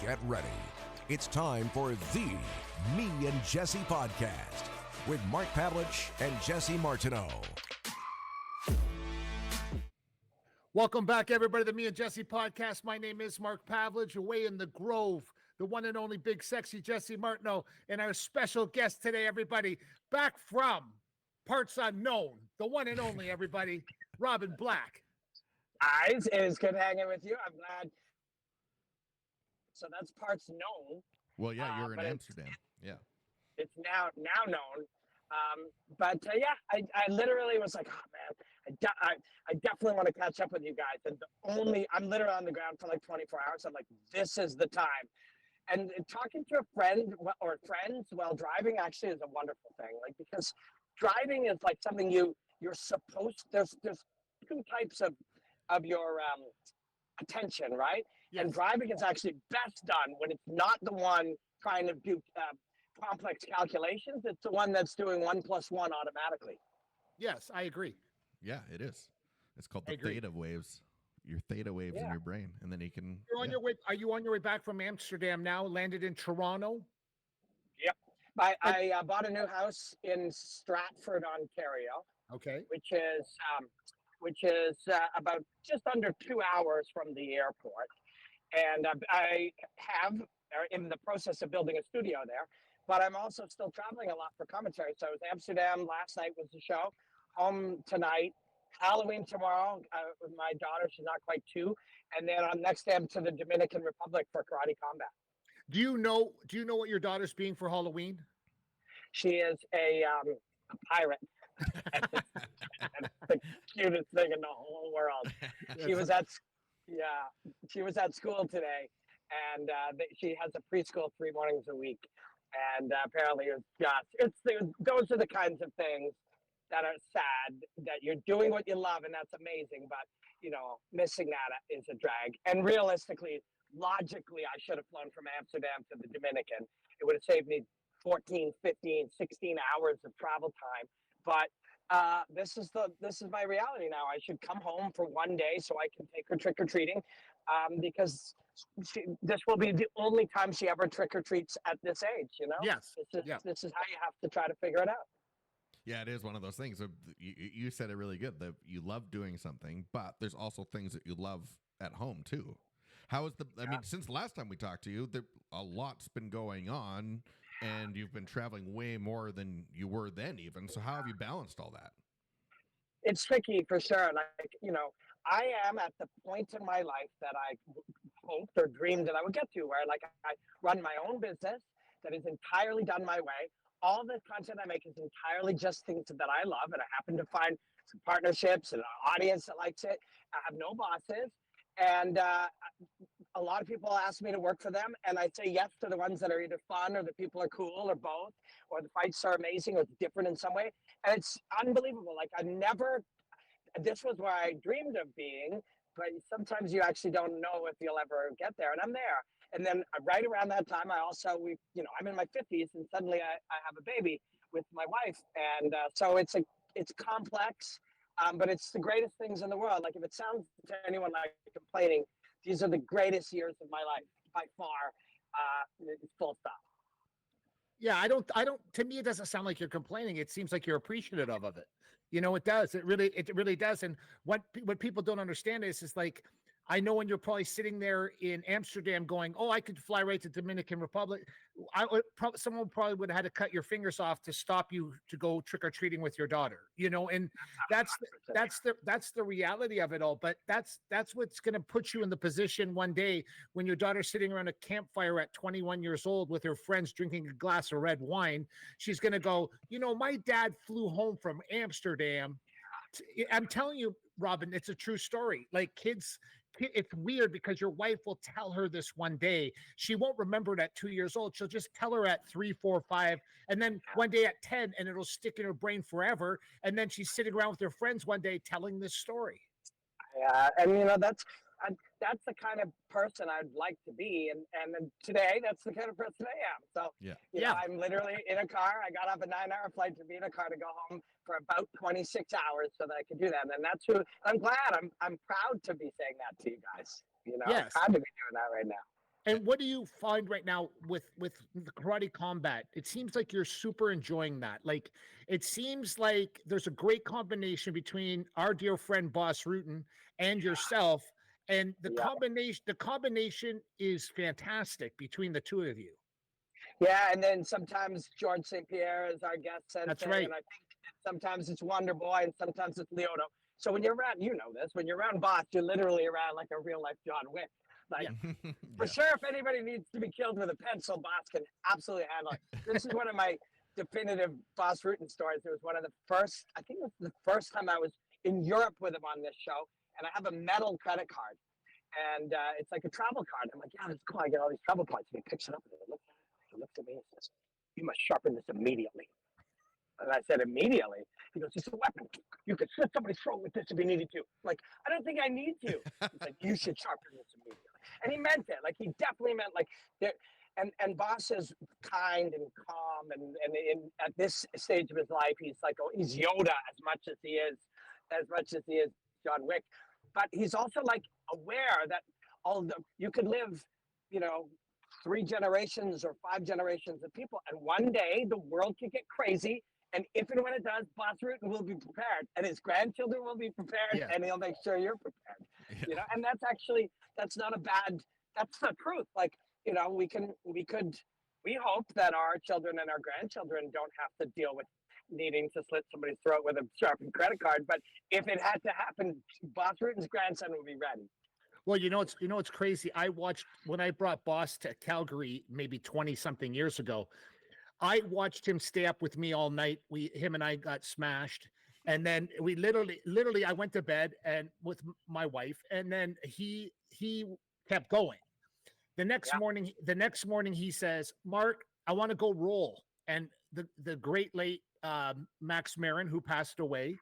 Get ready. It's time for the Me and Jesse podcast with Mark Pavlich and Jesse Martineau. Welcome back, everybody, to the Me and Jesse podcast. My name is Mark Pavlich, away in the Grove, the one and only big, sexy Jesse Martineau, and our special guest today, everybody, back from parts unknown, the one and only, everybody, Robin Black. Guys, it is good hanging with you. I'm glad. So that's parts known. Well, yeah, you're in Amsterdam. Yeah. It's now known. I literally was like, oh man, I definitely want to catch up with you guys. And I'm literally on the ground for like 24 hours. I'm like, this is the time. And talking to a friend or friends while driving actually is a wonderful thing. Like, because driving is like something you're supposed, there's two types of your attention, right? Yes. And driving is actually best done when it's not the one trying to do complex calculations. It's the one that's doing 1 + 1 automatically. Yes, I agree. Yeah, it is. It's called the theta waves. Your theta waves in your brain, and then you can. You're on your way. Are you on your way back from Amsterdam now? Landed in Toronto. Yep. I bought a new house in Stratford, Ontario. Okay. Which is about just under 2 hours from the airport. And I am in the process of building a studio there, but I'm also still traveling a lot for commentary. So it was Amsterdam last night was the show, home tonight, Halloween tomorrow with my daughter. She's not quite 2. And then I'm next to the Dominican Republic for karate combat. Do you know what your daughter's being for Halloween? She is a pirate. That's the cutest thing in the whole world. She was at school today, and she has a preschool 3 mornings a week. And apparently, those are the kinds of things that are sad. That you're doing what you love, and that's amazing. But missing that is a drag. And realistically, logically, I should have flown from Amsterdam to the Dominican. It would have saved me 14, 15, 16 hours of travel time. But this is my reality now. I should come home for 1 day so I can take her trick-or-treating because this will be the only time she ever trick-or-treats at this age, Yes. This is how you have to try to figure it out. Yeah, it is one of those things. You said it really good, that you love doing something, but there's also things that you love at home too. How is I mean, since the last time we talked to you, a lot's been going on, and you've been traveling way more than you were then even. So how have you balanced all that? It's tricky for sure. Like, I am at the point in my life that I hoped or dreamed that I would get to, where like I run my own business that is entirely done my way. All the content I make is entirely just things that I love, and I happen to find some partnerships and an audience that likes it. I have no bosses. And a lot of people ask me to work for them, and I say yes to the ones that are either fun or the people are cool or both, or the fights are amazing or it's different in some way. And it's unbelievable. Like this was where I dreamed of being, but sometimes you actually don't know if you'll ever get there. And I'm there. And then right around that time, I'm in my 50s, and suddenly I have a baby with my wife. And so it's complex. But it's the greatest things in the world. Like, if it sounds to anyone like complaining, these are the greatest years of my life by far. It's full stop. Yeah, I don't, to me, it doesn't sound like you're complaining. It seems like you're appreciative of it. It does. It really does. And what people don't understand is like, I know when you're probably sitting there in Amsterdam going, oh, I could fly right to Dominican Republic. Someone probably would have had to cut your fingers off to stop you to go trick-or-treating with your daughter, and that's the reality of it all. But that's what's going to put you in the position one day when your daughter's sitting around a campfire at 21 years old with her friends drinking a glass of red wine. She's going to go, my dad flew home from Amsterdam. I'm telling you, Robin, it's a true story. Like, kids, it's weird because your wife will tell her this one day. She won't remember it at 2 years old. She'll just tell her at 3, 4, 5, and then one day at 10, and it'll stick in her brain forever. And then she's sitting around with her friends one day telling this story. Yeah, and that's the kind of person I'd like to be, and today that's the kind of person I am. So I'm literally in a car. I got off a 9-hour flight to be in a car to go home for about 26 hours so that I could do that. And that's who I'm glad. I'm proud to be saying that to you guys. Yes. I'm proud to be doing that right now. And what do you find right now with the karate combat? It seems like you're super enjoying that. Like it seems like there's a great combination between our dear friend Boss Rutan and yourself, and Yeah. the combination is fantastic between the two of you. Yeah, and then sometimes George St. Pierre is our guest That's sensei, right. and I think sometimes it's Wonder Boy and sometimes it's Leoto. So when you're around, you know this, when you're around Boss, you're literally around like a real life John Wick. Like for Yeah. sure, if anybody needs to be killed with a pencil, Boss can absolutely handle it. This is one of my definitive Boss Rutan stories. It was one of the first, I think it was the first time I was in Europe with him on this show, and I have a metal credit card, and it's like a travel card. I'm like, yeah, that's cool. I get all these travel points, and he picks it up and he looks at me and says, "You must sharpen this immediately." And I said, "Immediately?" He goes, "It's a weapon. You could slit somebody's throat with this if you needed to." I'm like, I don't think I need to. He's like, "You should sharpen this immediately." And he meant it. Like, he definitely meant, like, there. And Boss is kind and calm. And at this stage of his life, he's like, oh, he's Yoda as much as he is John Wick. But he's also, like, aware that you could live, you know, 3 generations or 5 generations of people, and one day the world could get crazy, and if and when it does, Boss Rutan will be prepared, and his grandchildren will be prepared, Yeah. and he'll make sure you're prepared. Yeah. You know, and that's not a bad. That's the truth. Like, you know, we hope that our children and our grandchildren don't have to deal with needing to slit somebody's throat with a sharpened credit card. But if it had to happen, Boss Rutan's grandson will be ready. Well, it's crazy. I watched when I brought Boss to Calgary maybe 20 something years ago. I watched him stay up with me all night. Him and I got smashed. And then we literally I went to bed and with my wife, and then he kept going. The next morning he says, "Mark, I want to go roll." And the great late Max Marin, who passed away,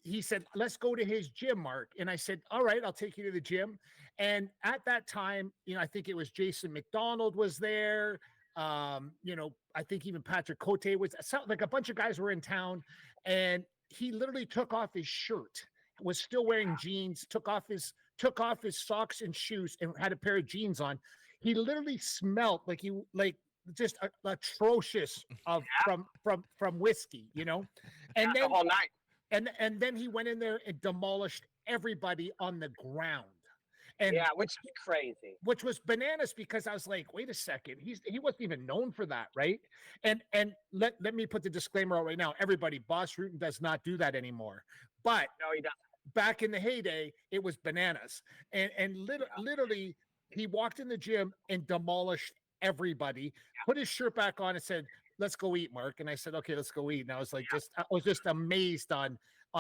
he said, "Let's go to his gym, Mark." And I said, "All right, I'll take you to the gym." And at that time, I think it was Jason McDonald was there. I think even Patrick Cote was, like, a bunch of guys were in town, and he literally took off his shirt, was still wearing jeans, took off his socks and shoes, and had a pair of jeans on. He literally smelled like just atrocious from whiskey, and The then whole night. and then he went in there and demolished everybody on the ground. And Yeah, which is crazy. which was bananas, because I was like, wait a second, he wasn't even known for that, right? And let me put the disclaimer out right now. Everybody, Boss Rutan does not do that anymore. But No, he doesn't. back in the heyday, it was bananas. And literally, he walked in the gym and demolished everybody, put his shirt back on and said, "Let's go eat, Mark." And I said, "Okay, let's go eat." And I was like, I was just amazed on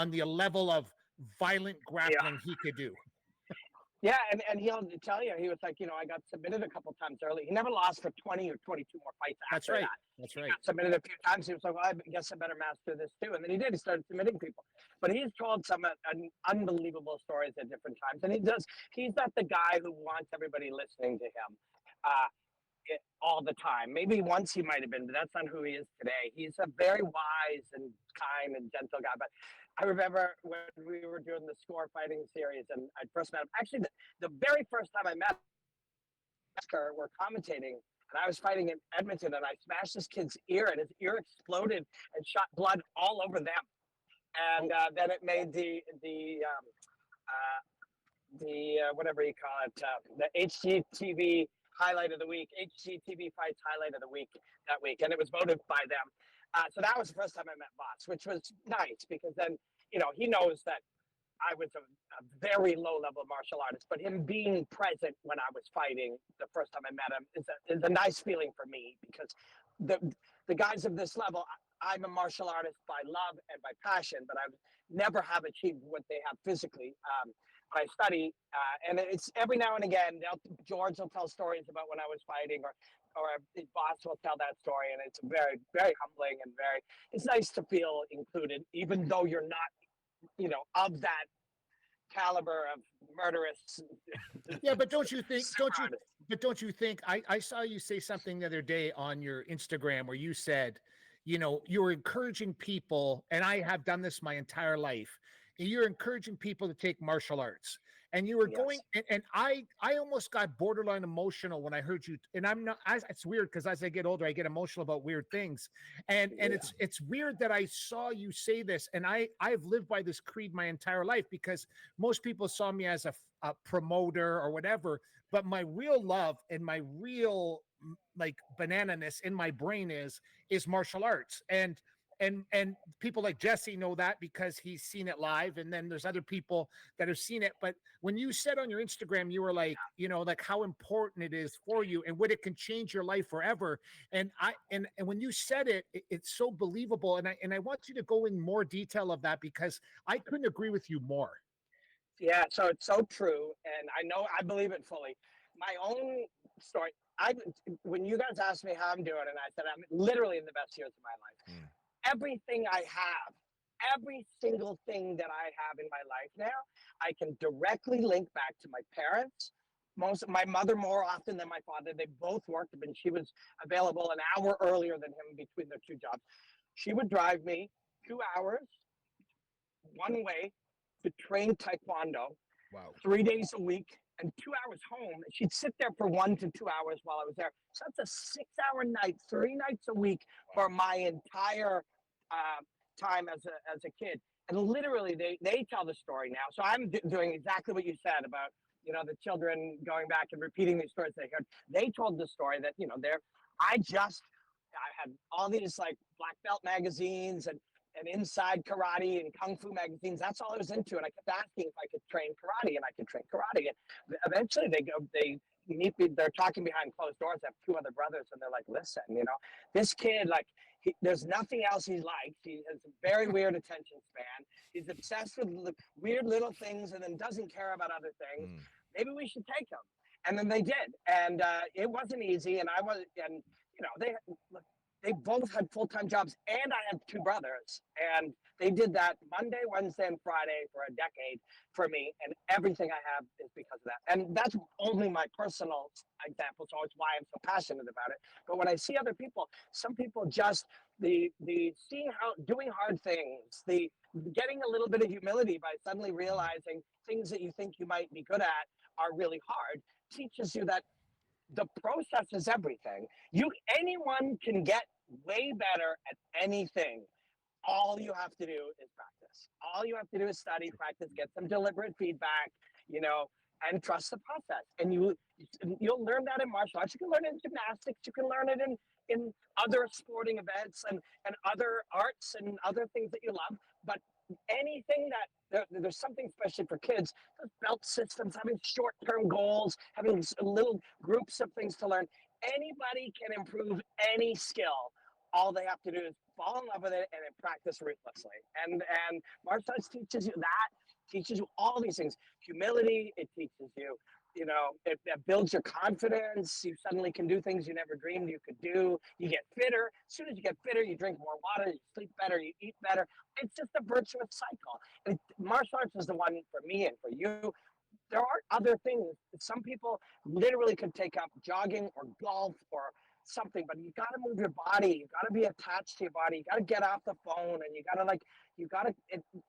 the level of violent grappling he could do. Yeah, and he'll tell you, he was like, I got submitted a couple times early. He never lost for 20 or 22 more fights That's after right. that. That's He right. got submitted a few times. He was like, well, I guess I better master this too. And then he did. He started submitting people. But he's told some unbelievable stories at different times. And he's not the guy who wants everybody listening to him all the time. Maybe once he might have been, but that's not who he is today. He's a very wise and kind and gentle guy. But I remember when we were doing the Score fighting series, and I first met him. Actually, the very first time I met him, we're commentating, and I was fighting in Edmonton, and I smashed this kid's ear, and his ear exploded and shot blood all over them. And then it made the whatever you call it, the HGTV highlight of the week, HGTV fights highlight of the week that week, and it was voted by them. So that was the first time I met Boss, which was nice, because then, he knows that I was a very low-level martial artist, but him being present when I was fighting the first time I met him is a nice feeling for me, because the guys of this level, I'm a martial artist by love and by passion, but I never have achieved what they have physically. I study, and it's every now and again, George will tell stories about when I was fighting, or his boss will tell that story, and it's very, very humbling, and it's nice to feel included, even though you're not, of that caliber of murderous. Yeah, but don't you think I saw you say something the other day on your Instagram where you said, you were encouraging people, and I have done this my entire life, and you're encouraging people to take martial arts. and you were Yes. going, and I almost got borderline emotional when I heard you. And I'm not, it's weird because as I get older, I get emotional about weird things. And it's weird that I saw you say this, and I've lived by this creed my entire life, because most people saw me as a promoter or whatever, but my real love and my real like banananess in my brain is martial arts. And people like Jesse know that because he's seen it live, and then there's other people that have seen it. But when you said on your Instagram, you were like, like how important it is for you and what it can change your life forever. And when you said it, it's so believable. And I want you to go in more detail of that, because I couldn't agree with you more. Yeah, so it's so true, and I believe it fully. My own story. When you guys asked me how I'm doing, and I said I'm literally in the best years of my life. Mm. Everything I have, every single thing that I have in my life now, I can directly link back to my parents. My mother more often than my father. They both worked, and she was available an hour earlier than him between their two jobs. She would drive me 2 hours one way to train taekwondo Wow. 3 days a week and 2 hours home. She'd sit there for 1 to 2 hours while I was there. So that's a 6 hour night, 3 nights a week for my entire time as a kid. And literally, they tell the story now. So I'm doing exactly what you said about the children going back and repeating these stories they heard. They told the story that I had all these like black belt magazines and Inside Karate and Kung Fu magazines. That's all I was into. And I kept asking if I could train karate, and I could train karate. And eventually they meet me, they're talking behind closed doors. I have two other brothers, and they're like, listen, this kid, like, there's nothing else he likes. He has a very weird attention span. He's obsessed with weird little things and then doesn't care about other things. Mm. Maybe we should take him. And then they did. And it wasn't easy. And they both had full-time jobs, and I had two brothers, and they did that Monday, Wednesday, and Friday for a decade for me, and everything I have is because of that. And that's only my personal example, so it's why I'm so passionate about it. But when I see other people, some people just the seeing how doing hard things, the getting a little bit of humility by suddenly realizing things that you think you might be good at are really hard, teaches you that the process is everything. Anyone can get way better at anything. All you have to do is practice. All you have to do is study, practice, get some deliberate feedback, and trust the process. And you'll learn that in martial arts. You can learn it in gymnastics. You can learn it in other sporting events and other arts and other things that you love. But anything there's something, especially for kids, those belt systems, having short-term goals, having little groups of things to learn. Anybody can improve any skill. All they have to do is fall in love with it and then practice ruthlessly. And martial arts teaches you that, teaches you all these things. Humility, it teaches you, it builds your confidence. You suddenly can do things you never dreamed you could do. You get fitter. As soon as you get fitter, you drink more water, you sleep better, you eat better. It's just a virtuous cycle. And martial arts is the one for me and for you. There are other things. Some people literally could take up jogging or golf or something, but you got to move your body. You got to be attached to your body. You got to get off the phone, and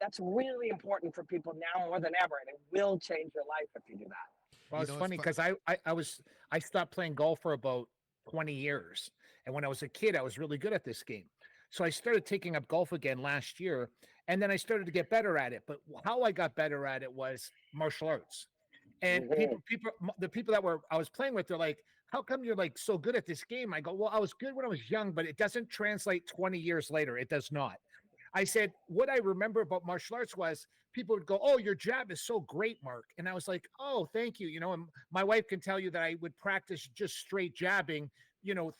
that's really important for people now more than ever. And it will change your life if you do that. Well, it's funny because I stopped playing golf for about 20 years. And when I was a kid, I was really good at this game. So I started taking up golf again last year, and then I started to get better at it. But how I got better at it was martial arts. And the people that I was playing with, they're like, how come you're like so good at this game? I go, well, I was good when I was young, but it doesn't translate 20 years later. It does not. I said, what I remember about martial arts was people would go, oh, your jab is so great, Mark. And I was like, oh, thank you. And my wife can tell you that I would practice just straight jabbing,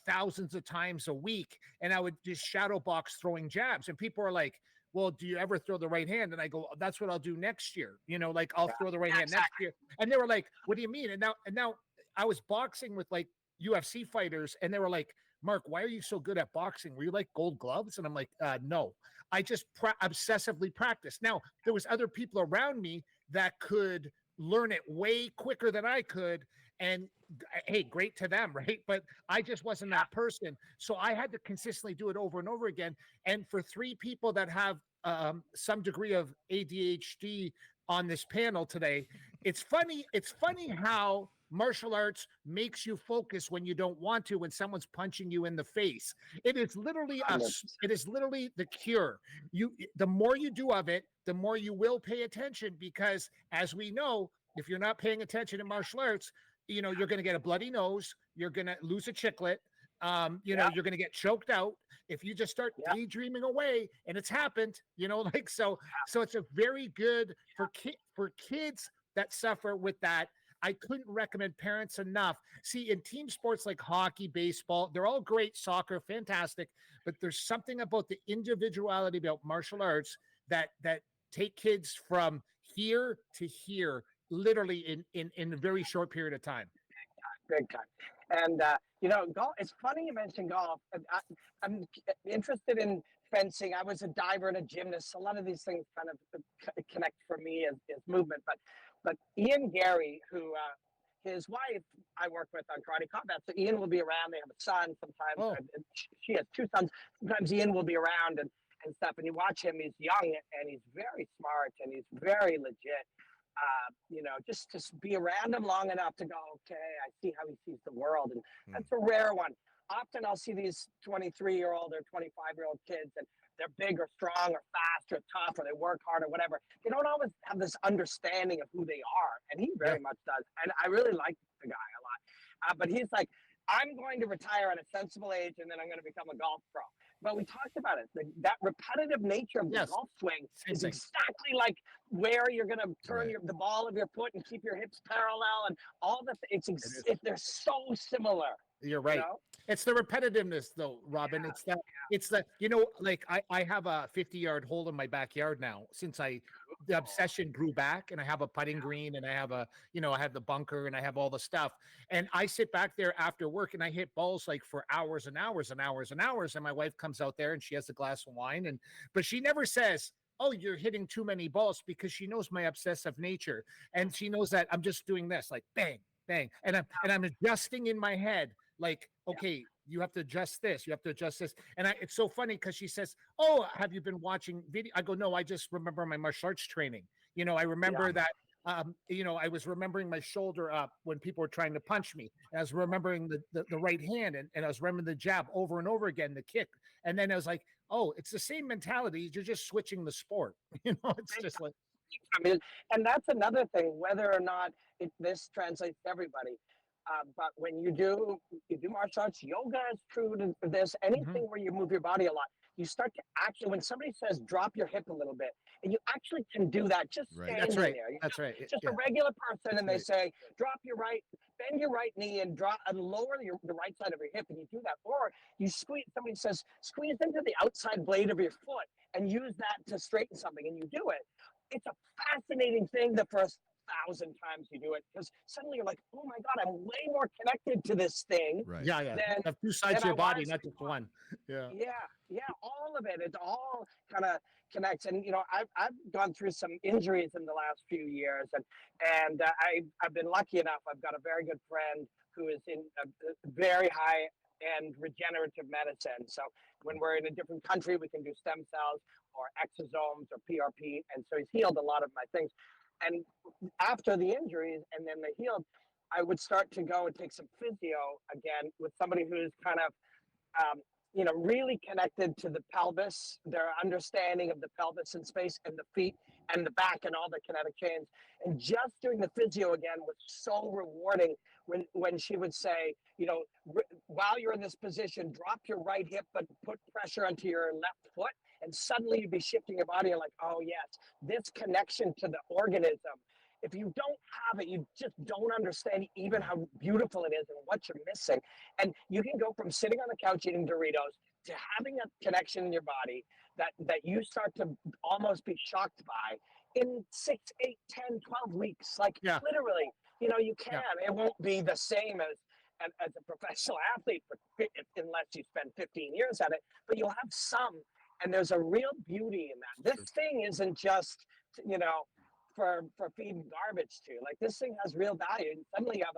thousands of times a week. And I would just shadow box throwing jabs. And people are like, well, do you ever throw the right hand? And I go, that's what I'll do next year. I'll throw the right hand next year. And they were like, what do you mean? And now I was boxing with like UFC fighters, and they were like, Mark, why are you so good at boxing? Were you like Gold Gloves? And I'm like, no, I just obsessively practice. Now, there was other people around me that could learn it way quicker than I could. And hey, great to them, right? But I just wasn't that person. So I had to consistently do it over and over again. And for three people that have some degree of ADHD on this panel today. It's funny. It's funny how martial arts makes you focus when you don't want to, when someone's punching you in the face. It is literally it is literally the cure. The more you do of it, the more you will pay attention, because as we know, if you're not paying attention in martial arts, you're going to get a bloody nose. You're going to lose a chiclet. You're going to get choked out if you just start daydreaming away, and it's happened, like, so it's a very good for kids that suffer with that. I couldn't recommend parents enough. See, in team sports like hockey, baseball, they're all great, soccer, fantastic, but there's something about the individuality about martial arts that take kids from here to here, literally in a very short period of time. Big time. And, golf, it's funny you mentioned golf. I'm interested in fencing. I was a diver and a gymnast. A lot of these things kind of connect for me as movement. But Ian Gary, who his wife I work with on Karate Combat, so Ian will be around. They have a son sometimes. Oh. She has two sons. Sometimes Ian will be around and stuff. And you watch him, he's young and he's very smart and he's very legit. Just be around him long enough to go, okay, I see how he sees the world. And that's a rare one. Often I'll see these 23-year-old or 25-year-old kids, and they're big or strong or fast or tough, or they work hard or whatever. They don't always have this understanding of who they are. And he very much does. And I really like the guy a lot. But he's like, I'm going to retire at a sensible age, and then I'm going to become a golf pro. But we talked about it. That repetitive nature of the golf swing is exactly like where you're going to turn the ball of your foot and keep your hips parallel and all the. They're so similar. You're right. It's the repetitiveness, though, Robin. It's that like I have a 50-yard hole in my backyard now since the obsession grew back, and I have a putting green, and I have I have the bunker, and I have all the stuff, and I sit back there after work and I hit balls like for hours and hours and hours and hours, and my wife comes out there and she has a glass of wine, but she never says, oh, you're hitting too many balls, because she knows my obsessive nature, and she knows that I'm just doing this, like bang, bang, and I'm adjusting in my head. Like, okay, you have to adjust this. You have to adjust this. And it's so funny because she says, oh, have you been watching video? I go, no, I just remember my martial arts training. I remember that, I was remembering my shoulder up when people were trying to punch me. And I was remembering the right hand, and I was remembering the jab over and over again, the kick. And then I was like, oh, it's the same mentality. You're just switching the sport. It's just like. I mean, and that's another thing, whether or not this translates to everybody. But when you do martial arts, yoga is true to this, anything where you move your body a lot, you start to actually, when somebody says drop your hip a little bit, and you actually can do that just standing there. That's right. Just a regular person, and they say drop your bend your right knee and lower the right side of your hip, and you do that. Or you squeeze, somebody says squeeze into the outside blade of your foot and use that to straighten something, and you do it. It's a fascinating thing the first 1,000 times you do it, because suddenly you're like, oh my God, I'm way more connected to this thing. Right. Yeah. Have two sides of your body, not just one. Yeah, all of it. It all kind of connects. And I've gone through some injuries in the last few years, and I've been lucky enough. I've got a very good friend who is in a very high end regenerative medicine. So when we're in a different country, we can do stem cells or exosomes or PRP, and so he's healed a lot of my things. And after the injuries, and then they healed, I would start to go and take some physio again with somebody who's kind of, really connected to the pelvis, their understanding of the pelvis and space, and the feet and the back and all the kinetic chains. And just doing the physio again was so rewarding when she would say, while you're in this position, drop your right hip, but put pressure onto your left foot. And suddenly you'd be shifting your body and like, oh yes, this connection to the organism. If you don't have it, you just don't understand even how beautiful it is and what you're missing. And you can go from sitting on the couch eating Doritos to having a connection in your body that you start to almost be shocked by in 6, 8, 10, 12 weeks. Like literally, you can. It won't be the same as a professional athlete unless you spend 15 years at it, but you'll have some. And there's a real beauty in that. This thing isn't just, for feeding garbage to. Like, this thing has real value. And suddenly you have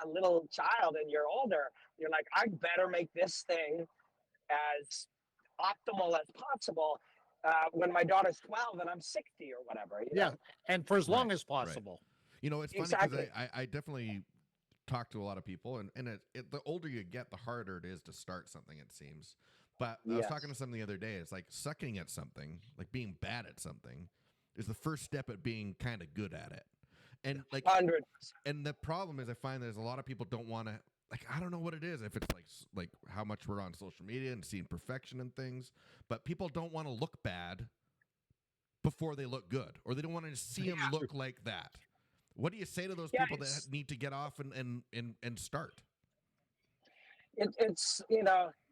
a little child and you're older. You're like, I better make this thing as optimal as possible. when my daughter's 12 and I'm 60 or whatever. You Yeah, know? and for as long Right, as possible. You know, it's funny because Exactly. I definitely talk to a lot of people, and the older you get, the harder it is to start something, it seems. But I was Yes. talking to someone the other day. It's like sucking at something, like being bad at something, is the first step at being kind of good at it. And like, 100. and the problem is, I find there's a lot of people don't want to. Like, I don't know what it is. If it's like how much we're on social media and seeing perfection and things, but people don't want to look bad before they look good, or they don't want to see them look like that. What do you say to those Yeah, people that need to get off and start? It's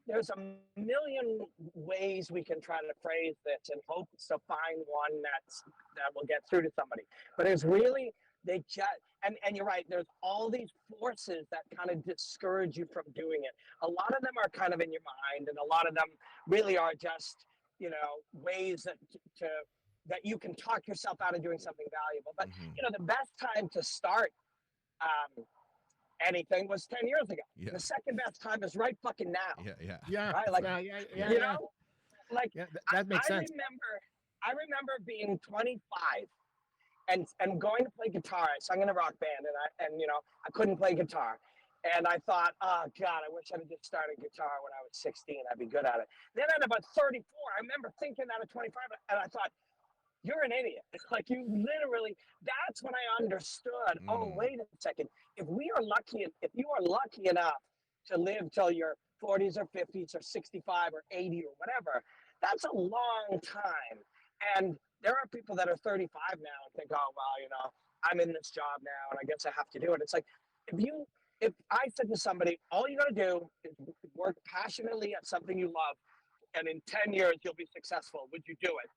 there's a million ways we can try to phrase this and hope to find one that will get through to somebody. But it's really they just and you're right. There's all these forces that kind of discourage you from doing it. A lot of them are kind of in your mind, and a lot of them really are just ways to that you can talk yourself out of doing something valuable. But Mm-hmm. the best time to start um, anything was 10 years ago. Yeah. The second best time is right fucking now. Yeah. Yeah, Right? Like, yeah. like Yeah, that makes sense. I remember being 25 and going to play guitar. I sung in a rock band and I couldn't play guitar. And I thought, oh God, I wish I had just started guitar when I was 16. I'd be good at it. Then at about 34, I remember thinking that at 25, and I thought, you're an idiot. Like that's when I understood, oh, wait a second. If you are lucky enough to live till your 40s or 50s or 65 or 80 or whatever, that's a long time. And there are people that are 35 now and think, oh, well, I'm in this job now and I guess I have to do it. It's like, if I said to somebody, all you got to do is work passionately at something you love, and in 10 years you'll be successful, would you do it?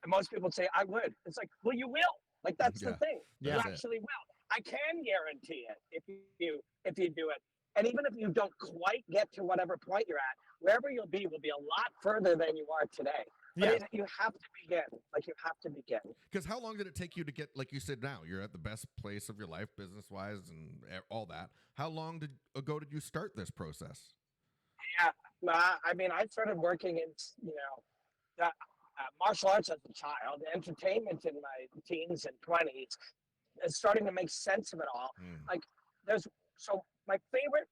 And most people say, I would. It's like, well, you will. Like, that's the thing. Yeah. You actually will. I can guarantee it if you do it. And even if you don't quite get to whatever point you're at, wherever you'll be will be a lot further than you are today. But you have to begin. Like, you have to begin. Because how long did it take you to get, like you said, now you're at the best place of your life, business-wise, and all that. How long ago did you start this process? Yeah, I mean, I started working in, martial arts as a child, entertainment in my teens and 20s, and starting to make sense of it all. Like,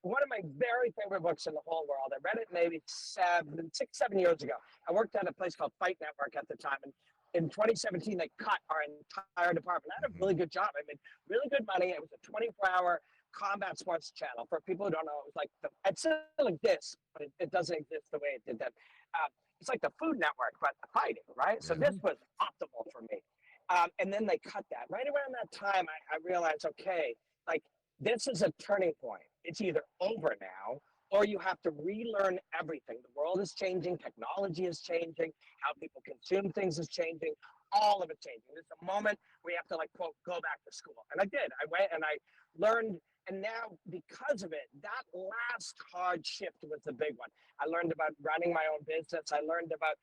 one of my very favorite books in the whole world, I read it maybe 7 years ago. I worked at a place called Fight Network at the time, and in 2017 they cut our entire department. I had a really good job. I made really good money. It was a 24-hour combat sports channel. For people who don't know, it was like it still exists, but it doesn't exist the way it did then. It's like the Food Network, but fighting, right? So this was optimal for me. And then they cut that. Right around that time, I realized, okay, like, this is a turning point. It's either over now, or you have to relearn everything. The world is changing. Technology is changing. How people consume things is changing. All of it changing. There's a moment where you have to, like, quote, go back to school. And I did. I went and I learned. And now, because of it, that last hard shift was the big one. I learned about running my own business. I learned about,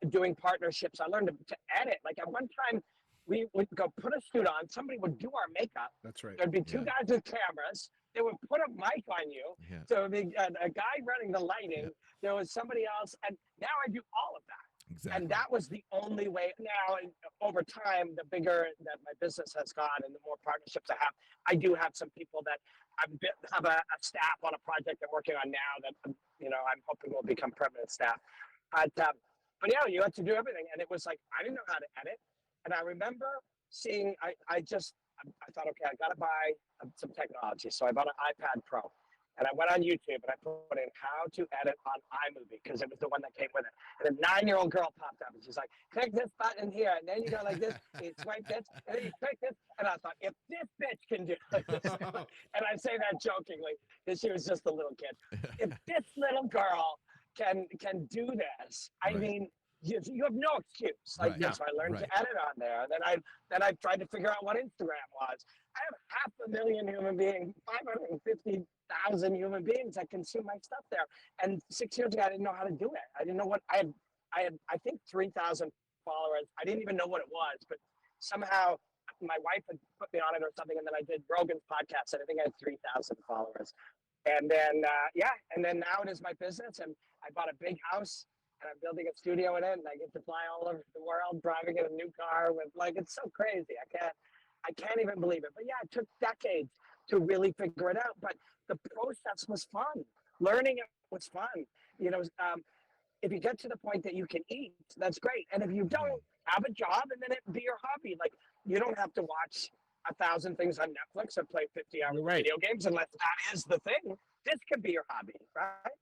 doing partnerships. I learned to edit. Like, at one time, we would go put a suit on. Somebody would do our makeup. That's right. There'd be two guys with cameras. They would put a mic on you. Yeah. So it'd be a guy running the lighting. Yeah. There was somebody else. And now I do all of that. Exactly. And that was the only way. Now, over time, the bigger that my business has got and the more partnerships I do have some people that have a staff on a project I'm working on now that, I'm hoping will become permanent staff. But yeah, you had to do everything. And it was like, I didn't know how to edit. And I remember seeing, I thought, okay, I got to buy some technology. So I bought an iPad Pro. And I went on YouTube and I put in how to edit on iMovie because it was the one that came with it. And a 9-year-old girl popped up and she's like, click this button here. And then you go like this, you swipe this, and then you click this. And I thought, if this bitch can do like this, and I say that jokingly because she was just a little kid. If this little girl can do this, I mean, you have no excuse. Like this, so I learned to edit on there. And then I tried to figure out what Instagram was. I have 500,000 human beings, 550,000 human beings that consume my stuff there. And 6 years ago, I didn't know how to do it. I didn't know what I had. I think 3,000 followers. I didn't even know what it was, but somehow my wife had put me on it or something. And then I did Rogan's podcast, and I think I had 3,000 followers. And then and then now it is my business. And I bought a big house and I'm building a studio in it, and I get to fly all over the world, driving in a new car with like it's so crazy. I can't even believe it. But yeah, it took decades to really figure it out. But the process was fun. Learning it was fun. You know, if you get to the point that you can eat, that's great. And if you don't, have a job and then it be your hobby. Like you don't have to watch 1,000 things on Netflix or play 50 hours You're of right. video games unless that is the thing. This could be your hobby, right?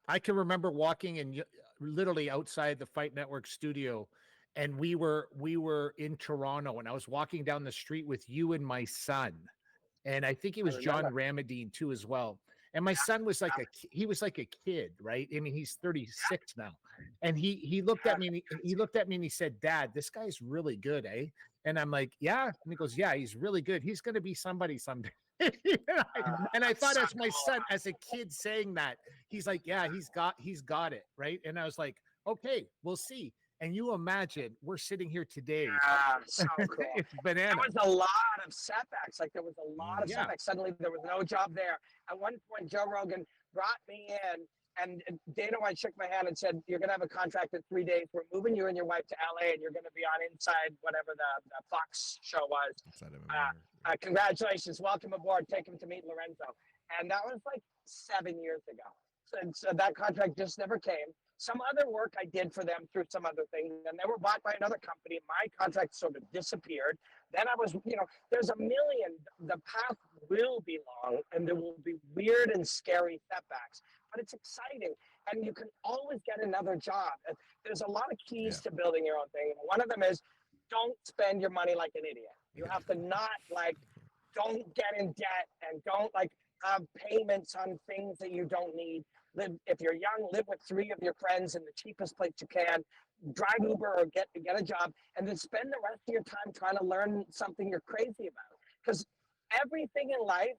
I can remember walking in literally outside the Fight Network studio, and we were in Toronto, and I was walking down the street with you and my son, and I think it was John remember. Ramadine too as well. And my son was like he was like a kid, right? I mean, he's 36 now, and he looked at me and he looked at me and he said, "Dad, this guy's really good, eh?" And I'm like, "Yeah," and he goes, "Yeah, he's really good. He's going to be somebody someday." And I thought, so as my cool. son, as a kid saying that, he's like, "Yeah, he's got it, right?" And I was like, "Okay, we'll see." And you imagine we're sitting here today. So cool. It's There banana. was a lot of setbacks. Like there was a lot of Yeah. setbacks. Suddenly there was no job there. At one point, Joe Rogan brought me in, and Dana White shook my hand and said, "You're going to have a contract in 3 days. We're moving you and your wife to LA, and you're going to be on Inside, whatever the Fox show was. Congratulations. Welcome aboard. Take him to meet Lorenzo." And that was like 7 years ago. So that contract just never came. Some other work I did for them through some other thing, and they were bought by another company. My contract sort of disappeared. Then I was, there's a million. The path will be long, and there will be weird and scary setbacks, but it's exciting, and you can always get another job. There's a lot of keys to building your own thing. One of them is don't spend your money like an idiot. You have to not don't get in debt and don't have payments on things that you don't need. If you're young, live with 3 of your friends in the cheapest place you can. Drive Uber or get a job, and then spend the rest of your time trying to learn something you're crazy about. Because everything in life,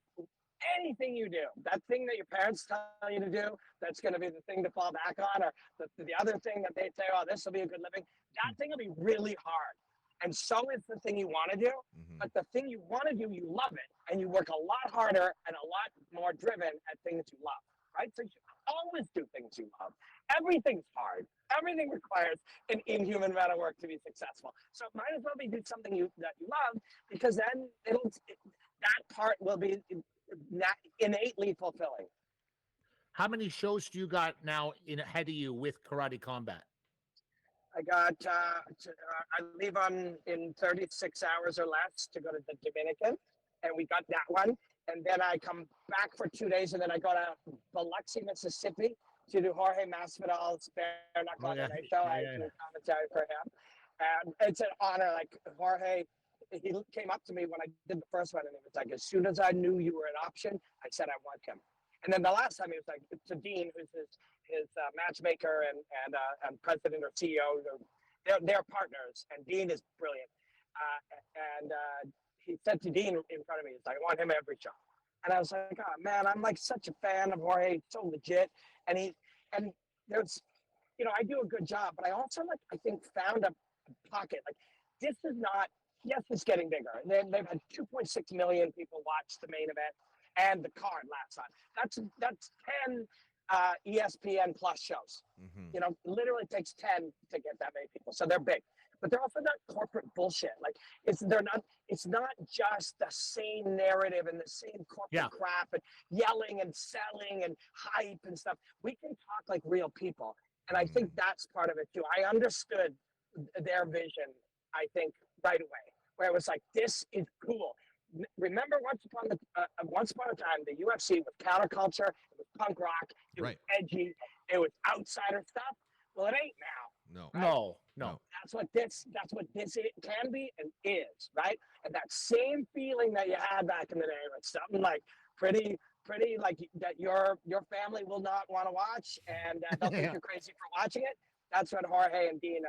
anything you do, that thing that your parents tell you to do, that's going to be the thing to fall back on, or the other thing that they say, "Oh, this will be a good living." That thing will be really hard. And so is the thing you want to do, but the thing you want to do, you love it, and you work a lot harder and a lot more driven at things you love, right? So you should always do things you love. Everything's hard. Everything requires an inhuman amount of work to be successful. So it might as well be do something that you love, because then that part will be innately fulfilling. How many shows do you got now ahead of you with Karate Combat? I got, I leave in 36 hours or less to go to the Dominican, and we got that one. And then I come back for 2 days, and then I go to Biloxi, Mississippi to do Jorge Masvidal's Bare Knuckle on the Night Show. I do commentary for him. And it's an honor. Like Jorge, he came up to me when I did the first one, and he was like, "As soon as I knew you were an option, I said I want him." And then the last time he was like, to Dean, who's his matchmaker and president or CEO, they're partners, and Dean is brilliant. He said to Dean in front of me, he's like, "I want him every show." And I was like, "Oh man, I'm like such a fan of Jorge, he's so legit." And there's, I do a good job, but I also I think found a pocket. Like this is not, yes, it's getting bigger. They've had 2.6 million people watch the main event and the card last time. That's 10 ESPN plus shows. Literally takes 10 to get that many people. So they're big, but they're also not corporate bullshit. Like it's not just the same narrative and the same corporate crap and yelling and selling and hype and stuff. We can talk like real people. And I think that's part of it too. I understood their vision, I think, right away, where it was like, this is cool. Remember once upon a time, the UFC was counterculture, it was punk rock, it was edgy, it was outsider stuff. Well, it ain't now. No. That's what this can be and is, right? And that same feeling that you had back in the day, like something like pretty like that your family will not want to watch, and they'll think you're crazy for watching it. That's what Jorge and Dean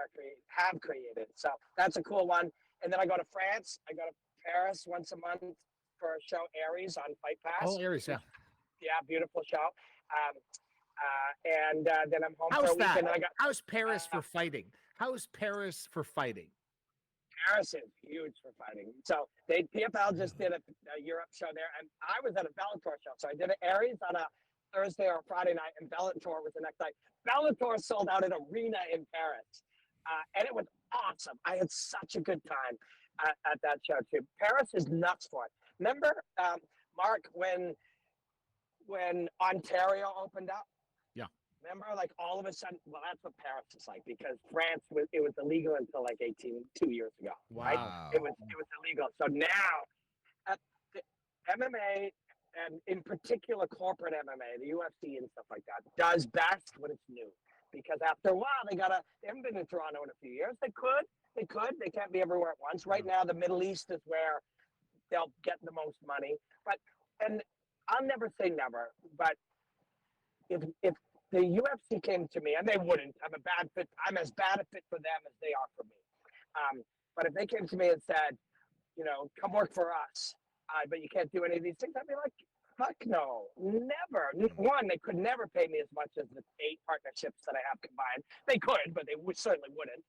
have created. So that's a cool one. And then I go to France. I go to Paris once a month for a show, Aries, on Fight Pass. Oh, Aries, yeah. Yeah, beautiful show. And then I'm home for a week. How's And that? I got How's Paris for fighting? How's Paris for fighting? Paris is huge for fighting. So PFL just did a Europe show there, and I was at a Bellator show. So I did an Aries on a Thursday or Friday night, and Bellator was the next night. Bellator sold out an arena in Paris, and it was awesome. I had such a good time at that show too. Paris is nuts for it. Remember, Mark, when Ontario opened up? Yeah. Remember, like all of a sudden, well, that's what Paris is like, because France it was illegal until like 2 years ago. Right? Wow. It was illegal. So now, the MMA, and in particular corporate MMA, the UFC and stuff like that, does best when it's new. Because after a while, they haven't been in Toronto in a few years. They can't be everywhere at once. Right now, the Middle East is where they'll get the most money. And I'll never say never, but if the UFC came to me, and they wouldn't, I'm as bad a fit for them as they are for me. But if they came to me and said, come work for us, but you can't do any of these things, I'd be like, fuck no, never. One, they could never pay me as much as the 8 partnerships that I have combined. They could, but they certainly wouldn't.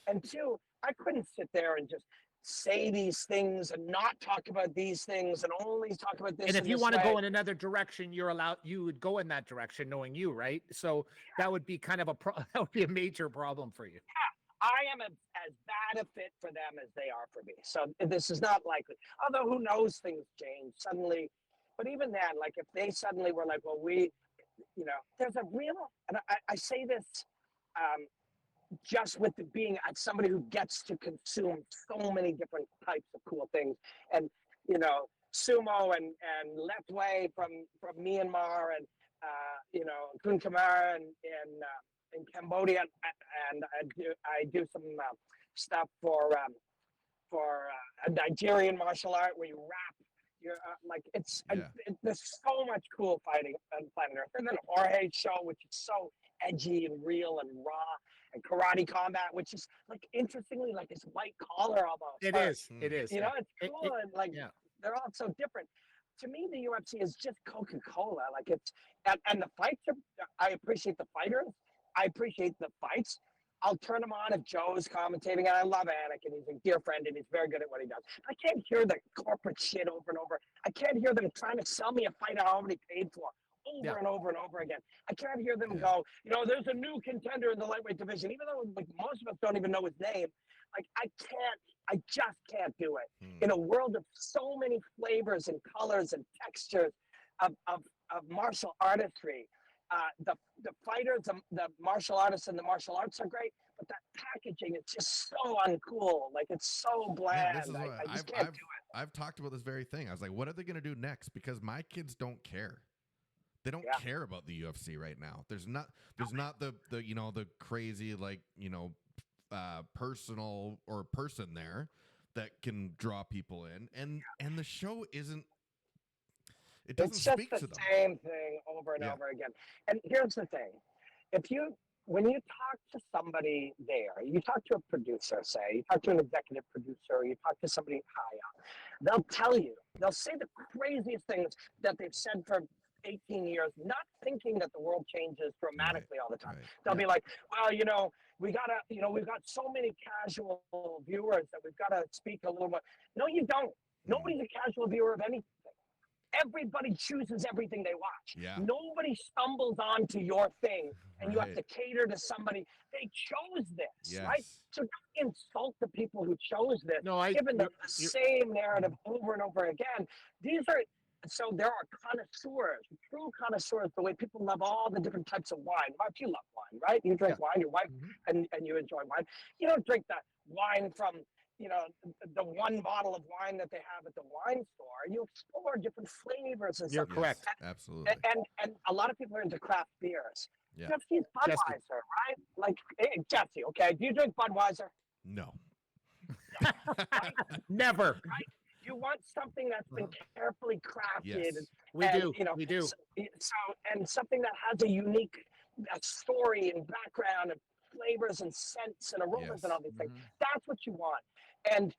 And two, I couldn't sit there and just say these things and not talk about these things and only talk about this. And if you this want to way. go in another direction, you would go in that direction, knowing you, right? So that would be kind of that would be a major problem for you. Yeah, I am as bad a fit for them as they are for me. So this is not likely. Although who knows, things change suddenly. But even then, like if they suddenly were like, well, there's a real, and I say this just with being somebody who gets to consume so many different types of cool things, and sumo and left way from Myanmar, and Kun Khmer in Cambodia, and I do some stuff for a Nigerian martial art where you rap. There's so much cool fighting on planet Earth. And then Jorge's show, which is so edgy and real and raw, and Karate Combat, which is like interestingly like this white collar almost. It is. It's cool, and they're all so different. To me, the UFC is just Coca-Cola. Like it's and the fights are. I appreciate the fighters. I appreciate the fights. I'll turn them on if Joe's commentating, and I love Anik, and he's a dear friend, and he's very good at what he does. I can't hear the corporate shit over and over. I can't hear them trying to sell me a fight I already paid for over and over and over again. I can't hear them go, there's a new contender in the lightweight division, even though like most of us don't even know his name. Like I just can't do it. In a world of so many flavors and colors and textures of martial artistry. The fighters, the martial artists, and the martial arts are great, but that packaging is just so uncool. Like it's so bland. This is what I just can't do it. I've talked about this very thing. I was like, what are they going to do next? Because my kids don't care. They don't care about the UFC right now. There's not the the crazy personal or person there that can draw people in, and the show isn't. It doesn't speak to them. It's just the same thing over and over again. And here's the thing: when you talk to somebody there, you talk to a producer, say, you talk to an executive producer, you talk to somebody high up, they'll say the craziest things that they've said for 18 years, not thinking that the world changes dramatically all the time. They'll be like, well, we've got so many casual viewers that we've got to speak a little bit. No, you don't. Nobody's a casual viewer of anything. Everybody chooses everything they watch. Yeah. Nobody stumbles onto your thing and you have to cater to somebody. They chose this, right? So don't insult the people who chose this. No, given the same narrative over and over again. So there are connoisseurs, true connoisseurs, the way people love all the different types of wine. Mark, you love wine, right? You drink wine, your wife, and you enjoy wine. You don't drink that wine from the one bottle of wine that they have at the wine store. You explore different flavors and You're stuff. correct. Absolutely. And a lot of people are into craft beers. Yeah. Jesse's Budweiser, right? Like, hey, Jesse, okay, do you drink Budweiser? No. Right? Never. Right? You want something that's been carefully crafted. Yes. We do. So, and something that has a unique story and background and flavors and scents and aromas and all these things. That's what you want. And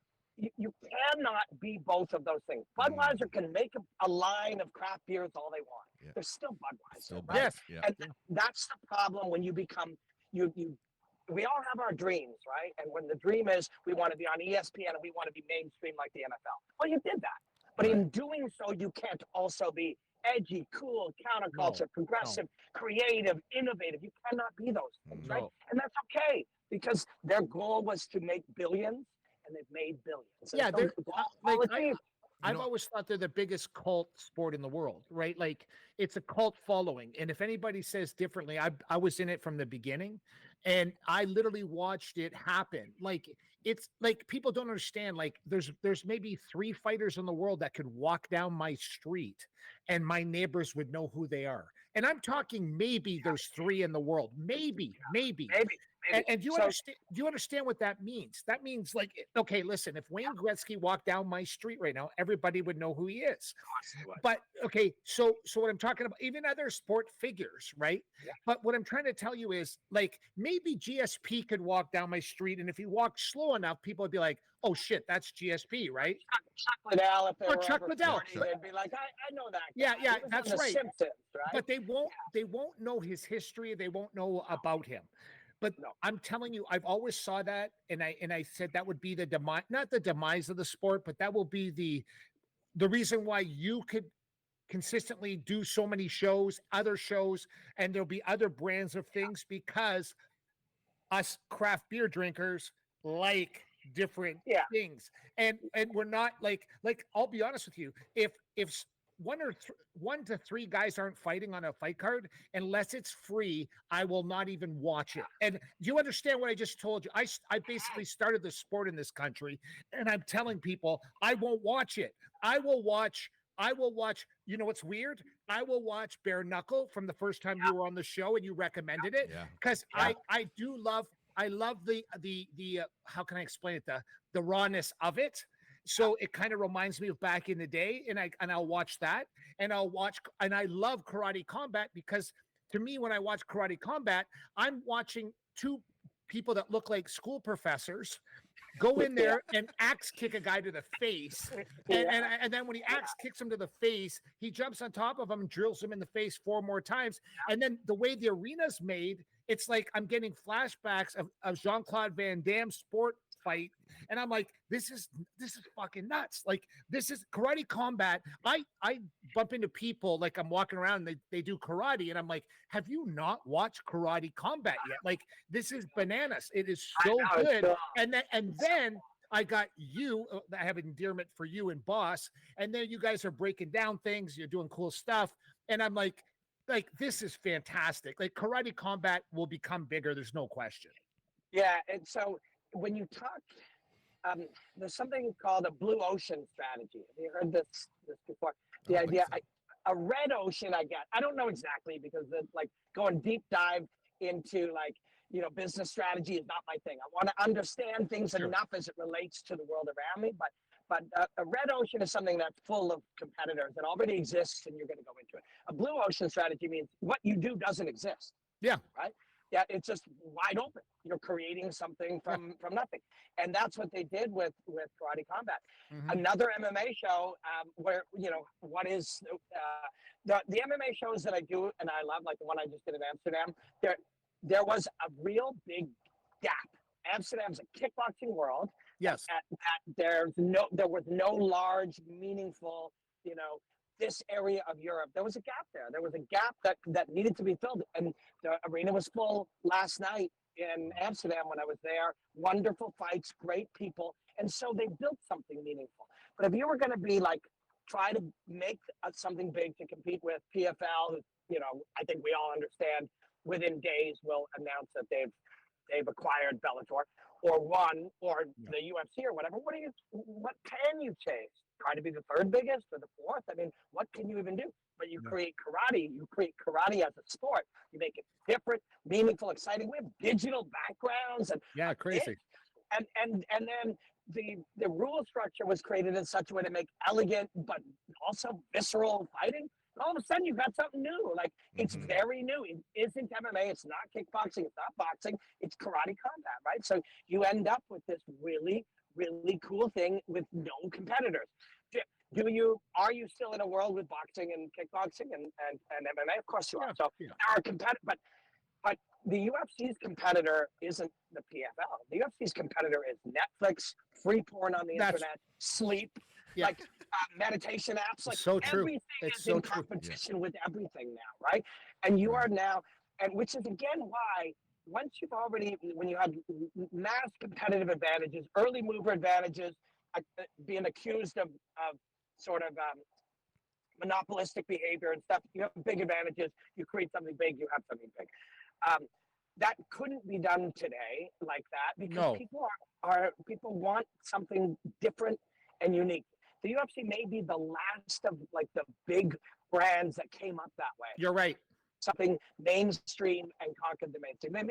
you cannot be both of those things. Budweiser can make a line of craft beers all they want. Yeah. They're still Budweiser. Still right? Yes. Yeah. And that's the problem when you become we all have our dreams, right? And when the dream is we want to be on ESPN and we want to be mainstream like the NFL. Well, you did that. But in doing so, you can't also be edgy, cool, counterculture, progressive, creative, innovative. You cannot be those things, right? No. And that's okay because their goal was to make billions, and they've made billions. Yeah, And they're it's like all achieved. I've always thought they're the biggest cult sport in the world, right? Like it's a cult following. And if anybody says differently, I was in it from the beginning and I literally watched it happen. Like it's like people don't understand. Like there's maybe 3 fighters in the world that could walk down my street and my neighbors would know who they are. And I'm talking maybe there's 3 in the world. Maybe. Maybe. And do you So- understand? Do you understand what that means? That means like, okay, listen. If Wayne Gretzky walked down my street right now, everybody would know who he is. But okay, so what I'm talking about, even other sport figures, right? Yeah. But what I'm trying to tell you is, like, maybe GSP could walk down my street, and if he walked slow enough, people would be like, "Oh shit, that's GSP, right?" Chuck Liddell, if they Or were Chuck over Liddell. 40, they'd be like, I know that guy. Yeah, He was on that's The right. Simpsons, right? But they won't know his history. They won't know about him. But No. I'm telling you, I've always saw that, and I said that would be the demise, not the demise of the sport, but that will be the reason why you could consistently do so many shows, other shows, and there'll be other brands of things because us craft beer drinkers like different Yeah. things, and we're not like I'll be honest with you, if 1 to 3 guys aren't fighting on a fight card, unless it's free, I will not even watch it. And do you understand what I just told you? I basically started the sport in this country, and I'm telling people I won't watch it. I will watch. You know what's weird? I will watch Bare Knuckle from the first time you were on the show and you recommended it Yeah. because Yeah. I love the how can I explain it, the rawness of it. So it kind of reminds me of back in the day, and I'll watch that, and I love Karate Combat because to me, when I watch Karate Combat, I'm watching 2 people that look like school professors go in there and axe kick a guy to the face, and then when he axe kicks him to the face, he jumps on top of him and drills him in the face 4 more times, and then the way the arena's made, it's like I'm getting flashbacks of Jean-Claude Van Damme's sport fight, and I'm like, this is fucking nuts. Like, this is Karate Combat. I bump into people like I'm walking around and they do karate, and I'm like, have you not watched Karate Combat yet? Like, this is bananas. It is so good. And then I got you. I have endearment for you and Boss, and then you guys are breaking down things. You're doing cool stuff, and I'm like this is fantastic. Like, Karate Combat will become bigger. There's no question. Yeah, and so when you talk, there's something called a blue ocean strategy. Have you heard this before? The I don't idea, think a red ocean, I get. I don't know exactly because like going deep dive into like business strategy is not my thing. I want to understand things Sure. enough as it relates to the world around me, but a red ocean is something that's full of competitors that already exists, and you're going to go into it. A blue ocean strategy means what you do doesn't exist. Yeah. Right. Yeah, it's just wide open. You're creating something from nothing, and that's what they did with Karate Combat. Mhm. Another MMA show where what is the MMA shows that I do and I love, like the one I just did in Amsterdam. There was a real big gap. Amsterdam's a kickboxing world. Yes. There was no large, meaningful, this area of Europe. There was a gap there. There was a gap that needed to be filled. And the arena was full last night in Amsterdam when I was there. Wonderful fights, great people. And so they built something meaningful. But if you were going to be like, try to make something big to compete with PFL, I think we all understand within days will announce that they've acquired Bellator or won or the UFC or whatever. What can you chase? Try to be the 3rd biggest or the 4th? I mean, what can you even do? But you create karate. You create karate as a sport. You make it different, meaningful, exciting. We have digital backgrounds and Yeah, crazy. and then the rule structure was created in such a way to make elegant but also visceral fighting. And all of a sudden, you've got something new. Like, it's very new. It isn't MMA. It's not kickboxing. It's not boxing. It's Karate Combat, right? So you end up with this really, really cool thing with no competitors. Are you still in a world with boxing and kickboxing and MMA? Of course you are. So there are competitors, but the UFC's competitor isn't the PFL. The UFC's competitor is Netflix, free porn on the internet, sleep, Yeah. like meditation apps. Like So true. everything It's is so in true. competition with everything now, right? And you Right. are now, and which is again why once you've already, when you had mass competitive advantages, early mover advantages, being accused of sort of monopolistic behavior and stuff, you have big advantages. You create something big, you have something big. Um, that couldn't be done today like that because No, people want something different and unique. The UFC may be the last of like the big brands that came up that way. you're right. Something mainstream and conquered the mainstream. I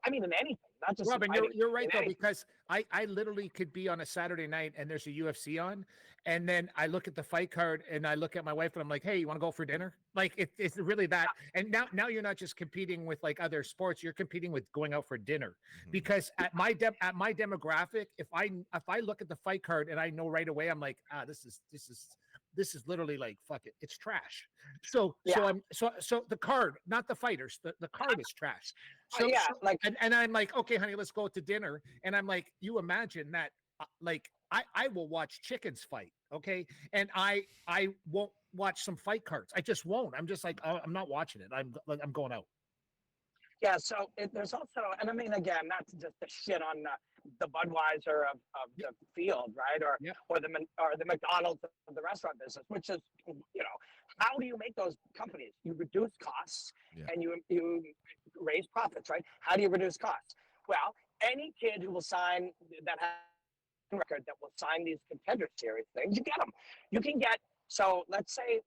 mean in anything, not just Robin, in you're fighting, you're right in though, anything. because I literally could be on a Saturday night and there's a UFC on, and then I look at the fight card and I look at my wife and I'm like, hey, you want to go for dinner? Like it's really that. And now you're not just competing with like other sports, you're competing with going out for dinner. Mhm. Because at my demographic, if I look at the fight card and I know right away, I'm like, this is literally like fuck it, it's trash. So Yeah. so the card, not the fighters, the card is trash. So, Yeah, so like and I'm like, okay, honey, let's go to dinner. And I'm like, you imagine that, like, I will watch chickens fight, okay, and I won't watch some fight cards. I just won't. I'm just like, I'm not watching it. I'm going out. yeah, so there's also, and I mean, again, not to just to shit on the Budweiser of the field, right, Yeah. or the McDonald's of the restaurant business, which is, how do you make those companies? You reduce costs Yeah. and you raise profits, right? How do you reduce costs? Well, any kid who will sign that has a record that will sign these contender series things, you get them. You can get, so let's say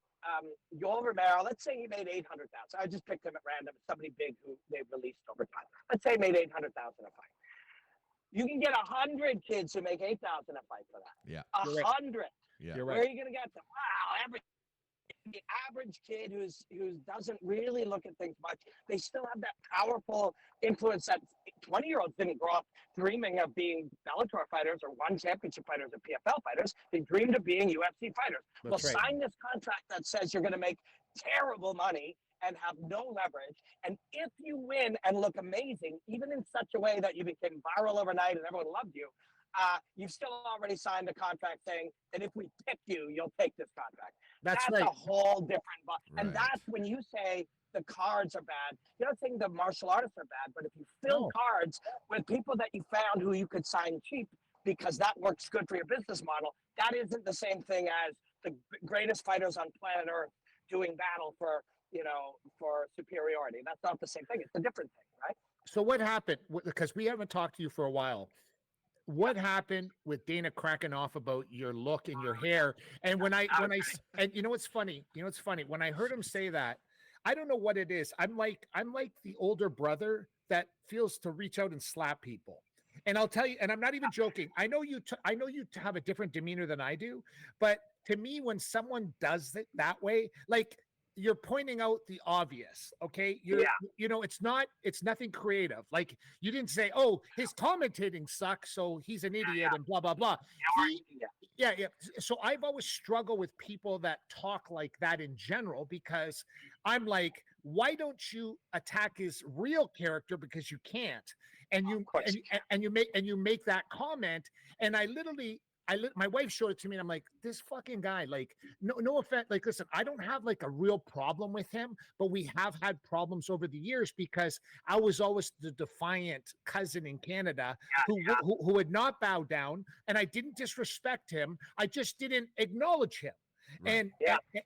Yoel Romero, let's say he made 800,000. I just picked him at random, somebody big who they released over time. Let's say he made 800,000 a fight. You can get 100 kids who make 8,000 a fight for that. Yeah. 100. Yeah. You're Where right. are you going to get them? Wow, the average kid who doesn't really look at things much, they still have that powerful influence that 20-year-olds didn't grow up dreaming of being Bellator fighters or one championship fighters or PFL fighters. They dreamed of being UFC fighters. Well, That's right. sign this contract that says you're going to make terrible money and have no leverage. And if you win and look amazing, even in such a way that you became viral overnight and everyone loved you, you've still already signed a contract saying that if we pick you, you'll take this contract. That's That's right. a whole different. And Right. that's when you say the cards are bad. You're not saying the martial artists are bad, but if you fill No. cards with people that you found who you could sign cheap because that works good for your business model, that isn't the same thing as the greatest fighters on planet Earth doing battle for superiority. That's not the same thing. It's a different thing, right? So what happened? Because we haven't talked to you for a while. What happened with Dana cracking off about your look and your hair? And and you know what's funny? When I heard him say that, I don't know what it is. I'm like the older brother that feels to reach out and slap people. And I'll tell you, and I'm not even joking. I know you have a different demeanor than I do, but to me, when someone does it that way, like you're pointing out the obvious, okay? It's nothing creative. Like you didn't say, oh, his commentating sucks, so he's an idiot and blah blah blah. Yeah. So I've always struggled with people that talk like that in general because I'm like, why don't you attack his real character because you can't? And you make that comment, and my wife showed it to me, and I'm like, this fucking guy, like, no offense, like, listen, I don't have like a real problem with him, but we have had problems over the years because I was always the defiant cousin in Canada who would not bow down, and I didn't disrespect him. I just didn't acknowledge him. Right.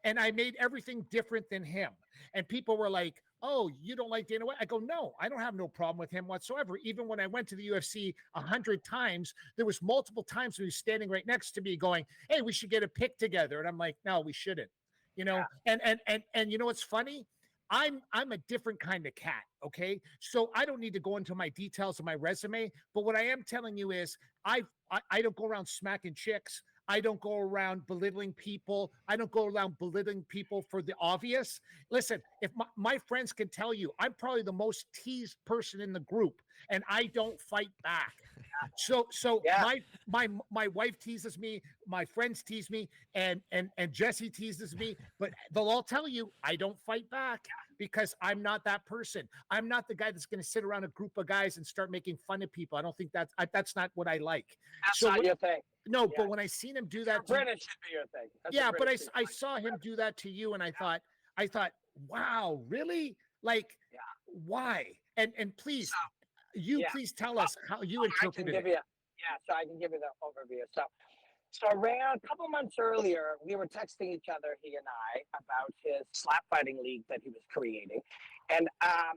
And I made everything different than him. And people were like, oh, you don't like Dana White? I go, no, I don't have no problem with him whatsoever. Even when I went to the UFC 100 times, there was multiple times when he was standing right next to me going, hey, we should get a pic together. And I'm like, no, we shouldn't. And you know what's funny? I'm a different kind of cat, okay? So I don't need to go into my details of my resume, but what I am telling you is I don't go around smacking chicks. I don't go around belittling people. I don't go around belittling people for the obvious. Listen, if my friends can tell you, I'm probably the most teased person in the group, and I don't fight back. So my wife teases me, my friends tease me, and Jesse teases me, but they'll all tell you I don't fight back because I'm not that person. I'm not the guy that's going to sit around a group of guys and start making fun of people. I don't think that's not what I like. That's not your thing. No, Yeah. but when I seen him do that, to, British should be your thing. That's a yeah, but British thing. I saw him do that to you, and I thought, wow, really? Like, Yeah. why? And please, So, you yeah. please tell us how you I can interpreted give it. you, so I can give you the overview. So around a couple months earlier, we were texting each other, he and I, about his slap fighting league that he was creating. And I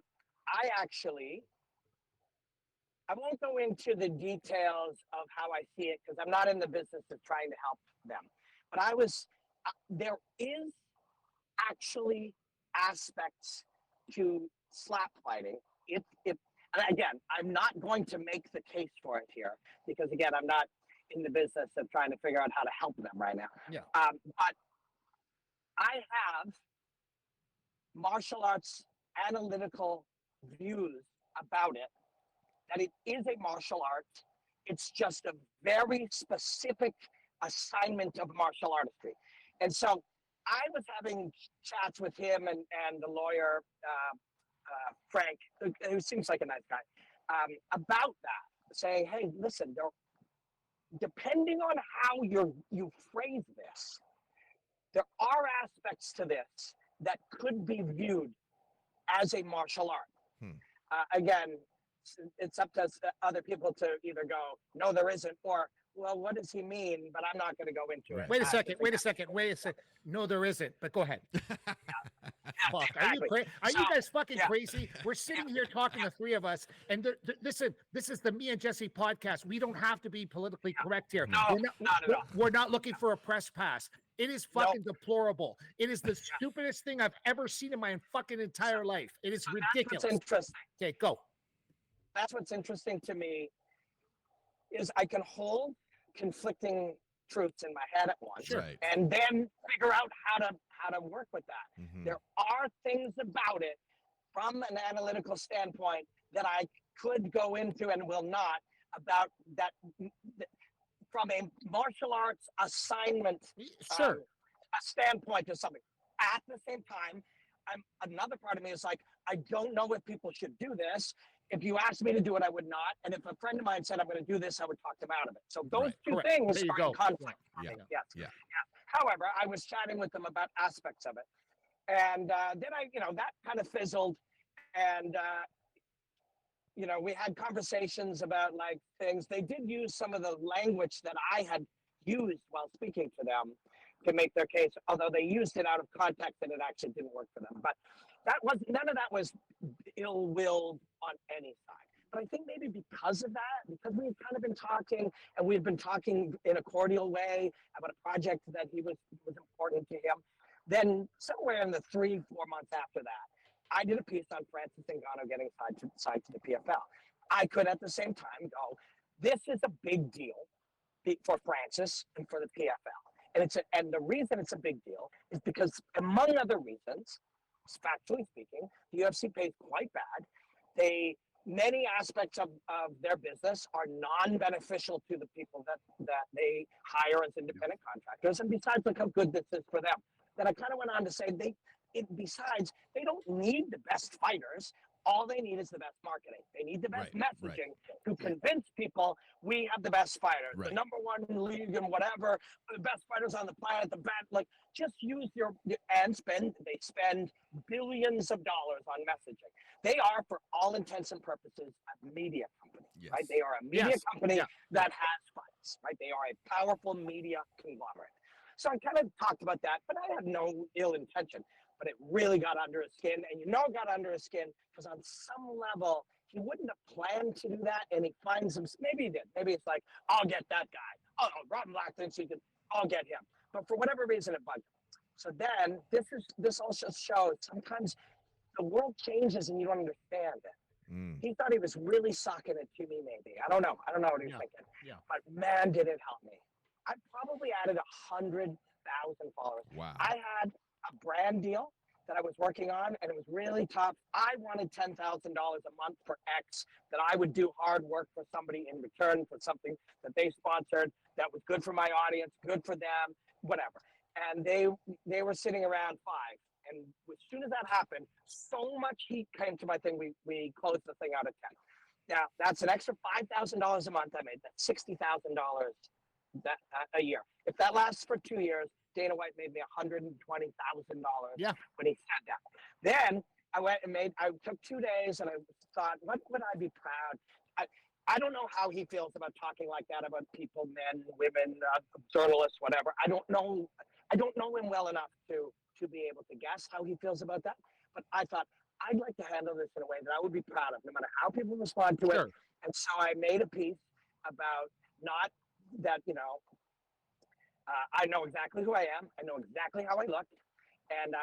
won't go into the details of how I see it because I'm not in the business of trying to help them. But there is actually aspects to slap fighting. And again, I'm not going to make the case for it here because again, I'm not in the business of trying to figure out how to help them right now. Yeah. But I have martial arts analytical views about it, that it is a martial art. It's just a very specific assignment of martial artistry. And so I was having chats with him and the lawyer, Frank, who seems like a nice guy, about that, saying, hey, listen, depending on how you phrase this, there are aspects to this that could be viewed as a martial art. Again, it's up to other people to either go, no, there isn't, or, well, what does he mean? But I'm not going to go into it. Wait a second. No, there isn't. But go ahead. Fuck. Exactly. Are you guys fucking yeah. crazy? We're sitting here talking, the three of us, and listen, this is the Me and Jesse podcast. We don't have to be politically correct here. No, not at all. We're not looking for a press pass. It is fucking deplorable. It is the stupidest thing I've ever seen in my fucking entire life. It is ridiculous. That's interesting. Okay, go. That's what's interesting to me is I can hold conflicting truths in my head at once, Right. and then figure out how to work with that. There are things about it from an analytical standpoint that I could go into and will not about that from a martial arts assignment a standpoint to something. At the same time, another part of me is like, I don't know if people should do this. If you asked me to do it, I would not. And if a friend of mine said I'm going to do this, I would talk them out of it. So those two things are in conflict. Yeah. Yes. However, I was chatting with them about aspects of it. And then that kind of fizzled. And, we had conversations about like things. They did use some of the language that I had used while speaking to them to make their case, although they used it out of context and it actually didn't work for them. But none of that was ill-willed on any side. But I think maybe because of that, because we've kind of been talking and we've been talking in a cordial way about a project that was important to him, then somewhere in the 3-4 months after that, I did a piece on Francis Ngannou getting signed to the PFL. I could at the same time go, this is a big deal for Francis and for the PFL. And the reason it's a big deal is because, among other reasons, factually speaking, the UFC pays quite bad. Many aspects of their business are non-beneficial to the people that they hire as independent contractors. And besides, look how good this is for them. Then I kind of went on to say besides, they don't need the best fighters. All they need is the best marketing. They need the best messaging to convince people we have the best fighters, the number one league and whatever, the best fighters on the planet, just use they spend billions of dollars on messaging. They are, for all intents and purposes, a media company, right? They are a media company that has fights, right? They are a powerful media conglomerate. So I kind of talked about that, but I had no ill intention. But it really got under his skin. And it got under his skin because on some level, he wouldn't have planned to do that. And he finds him, maybe he did. Maybe it's like, I'll get that guy. Oh, Robin Black thinks I'll get him. But for whatever reason, it bugged him. So then this also shows sometimes the world changes and you don't understand it. He thought he was really sucking it to me, maybe. I don't know what he was thinking. Yeah. But man, did it help me. I probably added 100,000 followers. Wow. I had a brand deal that I was working on, and it was really tough. I wanted $10,000 a month for X, that I would do hard work for somebody in return for something that they sponsored that was good for my audience, good for them, whatever. And they were sitting around 5. And as soon as that happened, so much heat came to my thing, we closed the thing out at 10. Now, that's an extra $5,000 a month I made. That's $60,000 that a year. If that lasts for 2 years, Dana White made me $120,000 Yeah. when he said that. Then I went and I took 2 days and I thought, what would I be proud? I don't know how he feels about talking like that about people, men, women, journalists, whatever. I don't know him well enough to be able to guess how he feels about that. But I thought I'd like to handle this in a way that I would be proud of, no matter how people respond to it. Sure. And so I made a piece about not that, I know exactly who I am. I know exactly how I look, and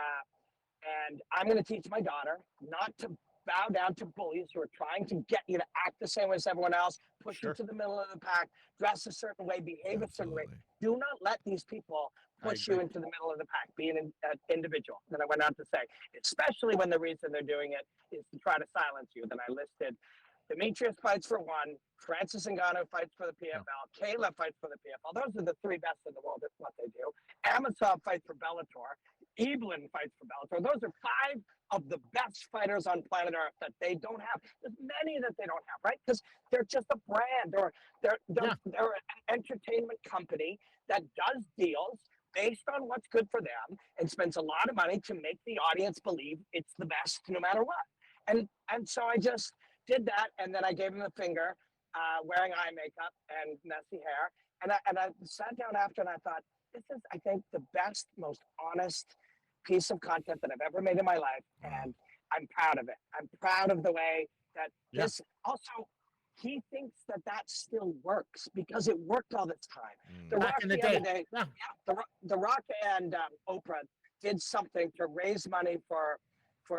I'm going to teach my daughter not to bow down to bullies who are trying to get you to act the same way as everyone else, push Sure. you to the middle of the pack, dress a certain way, behave a certain way. Absolutely. Do not let these people push you agree. into the middle of the pack. Be an individual. Then I went on to say, especially when the reason they're doing it is to try to silence you. Then I listed Demetrius fights for one, Francis Ngannou fights for the PFL, Kayla fights for the PFL. Those are the three best in the world at what they do. Amosov fights for Bellator. Evelyn fights for Bellator. Those are 5 of the best fighters on planet Earth that they don't have. There's many that they don't have, right? Because they're just a brand, or they're an entertainment company that does deals based on what's good for them and spends a lot of money to make the audience believe it's the best no matter what. And so I just did that, and then I gave him the finger, wearing eye makeup and messy hair. And I sat down after and I thought, this is, I think, the best, most honest piece of content that I've ever made in my life. And I'm proud of it. I'm proud of the way that this, also, he thinks that still works because it worked all this time. The Back Rock in the other day. day, the Rock and Oprah did something to raise money for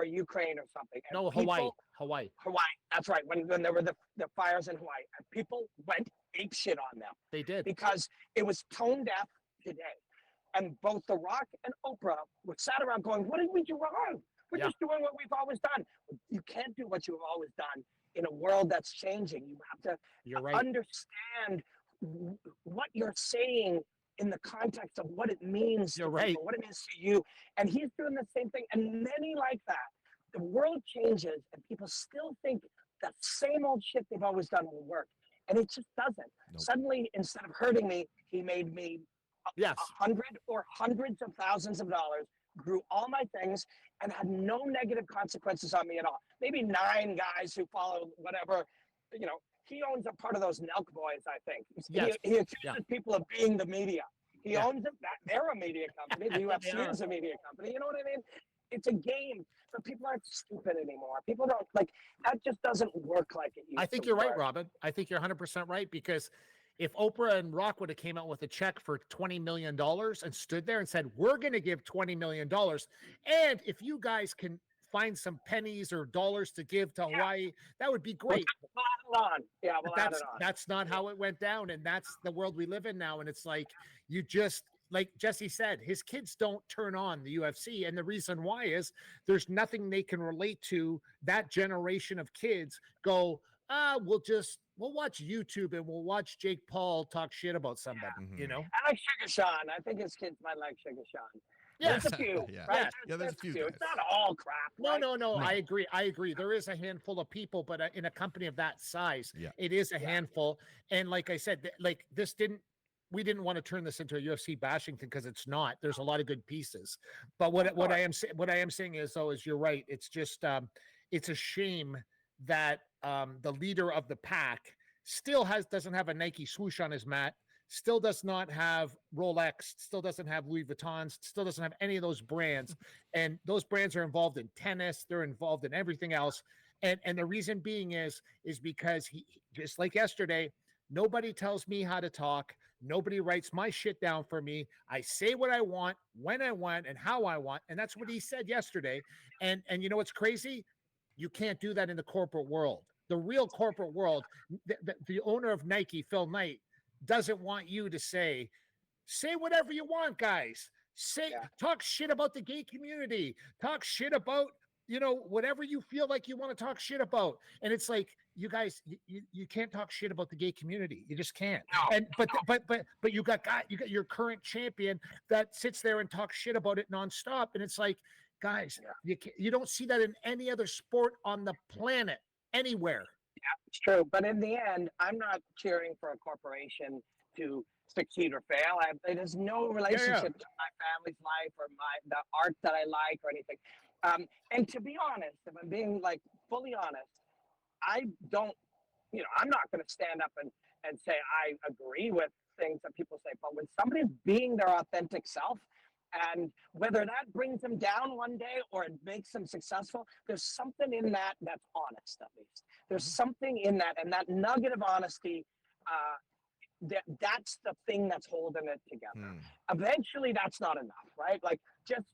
Ukraine or something. And No, Hawaii. That's right. When there were the fires in Hawaii, and people went apeshit on them. They did. Because it was tone deaf today. And both The Rock and Oprah were sat around going, what did we do wrong? We're just doing what we've always done. You can't do what you've always done in a world that's changing. You have to understand what you're saying in the context of what it means to people, what it means to you. And he's doing the same thing. And many like that. The world changes and people still think that same old shit they've always done will work. And it just doesn't. Nope. Suddenly, instead of hurting me, he made me hundreds of thousands of dollars, grew all my things, and had no negative consequences on me at all. Maybe 9 guys who follow whatever, he owns a part of those Nelk boys, I think. Yes. He accuses people of being the media. He owns it. They're a media company. The UFC is a media company. You know what I mean? It's a game, but people aren't stupid anymore. People don't that just doesn't work like it used to. I think you're right, Robin. I think you're 100% right, because if Oprah and Rock would have came out with a check for $20 million and stood there and said, we're going to give $20 million. And if you guys can find some pennies or dollars to give to Hawaii, that would be great. We'll add it on. We'll add it on. That's not how it went down. And that's the world we live in now. And it's like, you just, like Jesse said, his kids don't turn on the UFC. And the reason why is there's nothing they can relate to. That generation of kids go, we'll watch YouTube and we'll watch Jake Paul talk shit about somebody, I like Sugar Sean. I think his kids might like Sugar Sean. Yes. There's a few. Right? Yeah, there's a few. It's not all crap. Right? No. I agree. There is a handful of people, but in a company of that size, it is a handful. And like I said, we didn't want to turn this into a UFC bashing thing, because it's not. There's a lot of good pieces. But what I am saying is, though, is you're right. It's just it's a shame that the leader of the pack still doesn't have a Nike swoosh on his mat, still does not have Rolex, still doesn't have Louis Vuitton, still doesn't have any of those brands. And those brands are involved in tennis, they're involved in everything else. And the reason being is because he, just like yesterday, nobody tells me how to talk. Nobody writes my shit down for me. I say what I want, when I want, and how I want. And that's what he said yesterday. And you know what's crazy? You can't do that in the corporate world. The real corporate world, the owner of Nike, Phil Knight, doesn't want you to say whatever you want, guys. Talk shit about the gay community. Talk shit about, whatever you feel like you want to talk shit about. And it's like, you guys, you can't talk shit about the gay community. You just can't. No. And but you got your current champion that sits there and talks shit about it nonstop. And it's like, guys, you don't see that in any other sport on the planet anywhere. Yeah, it's true. But in the end, I'm not cheering for a corporation to succeed or fail. There's no relationship to my family's life or the art that I like or anything. And to be honest, if I'm being like fully honest, I don't, I'm not going to stand up and say I agree with things that people say. But when somebody's being their authentic self, and whether that brings them down one day or it makes them successful, there's something in that that's honest, at least. There's something in that, and that nugget of honesty, that's the thing that's holding it together. Eventually, that's not enough, right? Like, just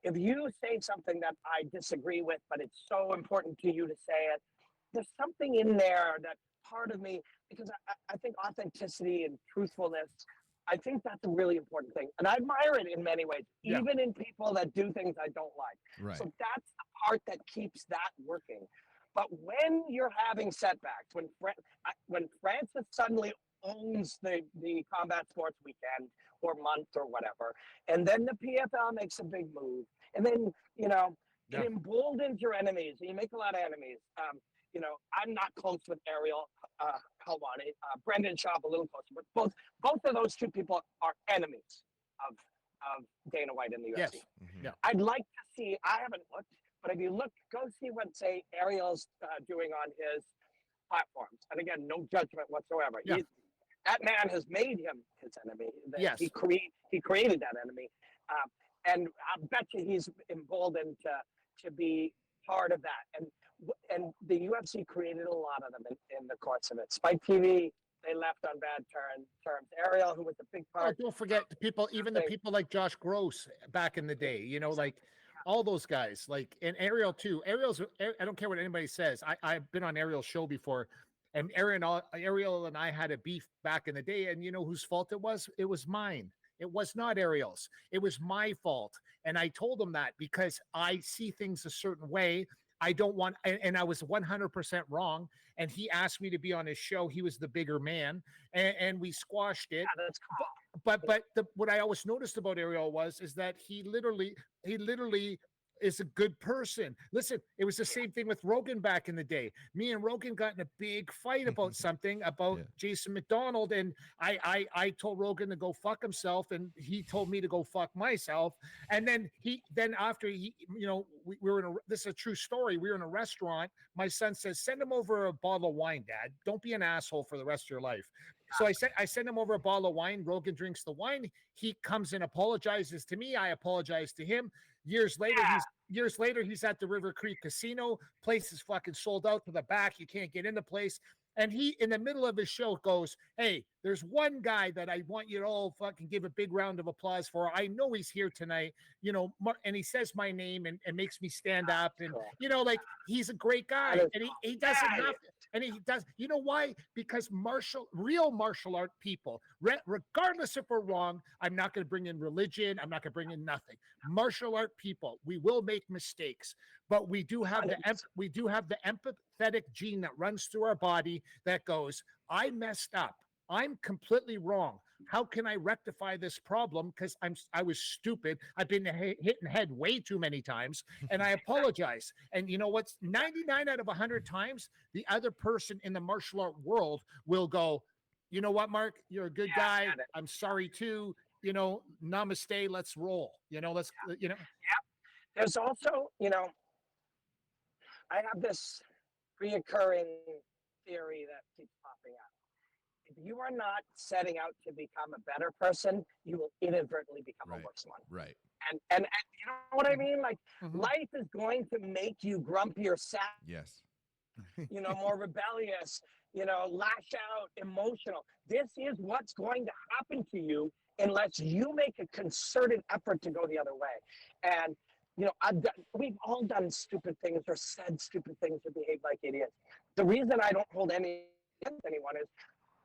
if you say something that I disagree with, but it's so important to you to say it, there's something in there that part of me, because I think authenticity and truthfulness, I think that's a really important thing. And I admire it in many ways, even in people that do things I don't like. Right. So that's the part that keeps that working. But when you're having setbacks, when Francis suddenly owns the combat sports weekend or month or whatever, and then the PFL makes a big move, and then, it emboldens your enemies, and you make a lot of enemies. I'm not close with Ariel Helwani, Brendan Schaub a little closer, but both of those two people are enemies of Dana White in the UFC. Yes. Yeah. I'd like to see, I haven't looked, but if you look, go see what, say, Ariel's doing on his platforms. And again, no judgment whatsoever. Yeah. That man has made him his enemy. Yes. He created that enemy. And I bet you he's emboldened to be part of that. And the UFC created a lot of them in the course of it. Spike TV, they left on bad terms. Ariel, who was a big part. Don't forget the people, even the people like Josh Gross back in the day, like all those guys, like, and Ariel too. I don't care what anybody says. I've been on Ariel's show before, and Ariel and I had a beef back in the day, and you know whose fault it was? It was mine. It was not Ariel's. It was my fault. And I told him that because I see things a certain way. I don't want, and I was 100% wrong. And he asked me to be on his show. He was the bigger man, and we squashed it. Yeah, that's cool. But what I always noticed about Ariel is that he literally is a good person. Listen, it was the same thing with Rogan back in the day. Me and Rogan got in a big fight about something about Jason McDonald, and I told Rogan to go fuck himself, and he told me to go fuck myself. And then after we were in this is a true story. We were in a restaurant. My son says, "Send him over a bottle of wine, Dad. Don't be an asshole for the rest of your life." So I sent him over a bottle of wine. Rogan drinks the wine. He comes and apologizes to me. I apologize to him. Years later, he's at the River Creek Casino. Place is fucking sold out to the back. You can't get in the place. And he, in the middle of his show, goes, "Hey, there's one guy that I want you to all fucking give a big round of applause for. I know he's here tonight, and he says my name and makes me stand up. And, like, he's a great guy. And he doesn't have to. And he does. You know why? Because real martial art people, regardless if we're wrong, I'm not going to bring in religion. I'm not going to bring in nothing. Martial art people, we will make mistakes, but we do have the empathetic gene that runs through our body that goes, I messed up. I'm completely wrong. How can I rectify this problem? Because I was stupid. I've been hit in the head way too many times, and I apologize. And you know what's 99 out of 100 times, the other person in the martial art world will go, "You know what, Mark? You're a good guy. I'm sorry too. Namaste. Let's roll. Let's. Yeah. There's also, I have this reoccurring theory that keeps popping up. If you are not setting out to become a better person, you will inadvertently become a worse one. Right. And you know what I mean? Like, life is going to make you grumpier, sad. Yes. More rebellious, lash out, emotional. This is what's going to happen to you unless you make a concerted effort to go the other way. And, we've all done stupid things or said stupid things or behaved like idiots. The reason I don't hold any against anyone is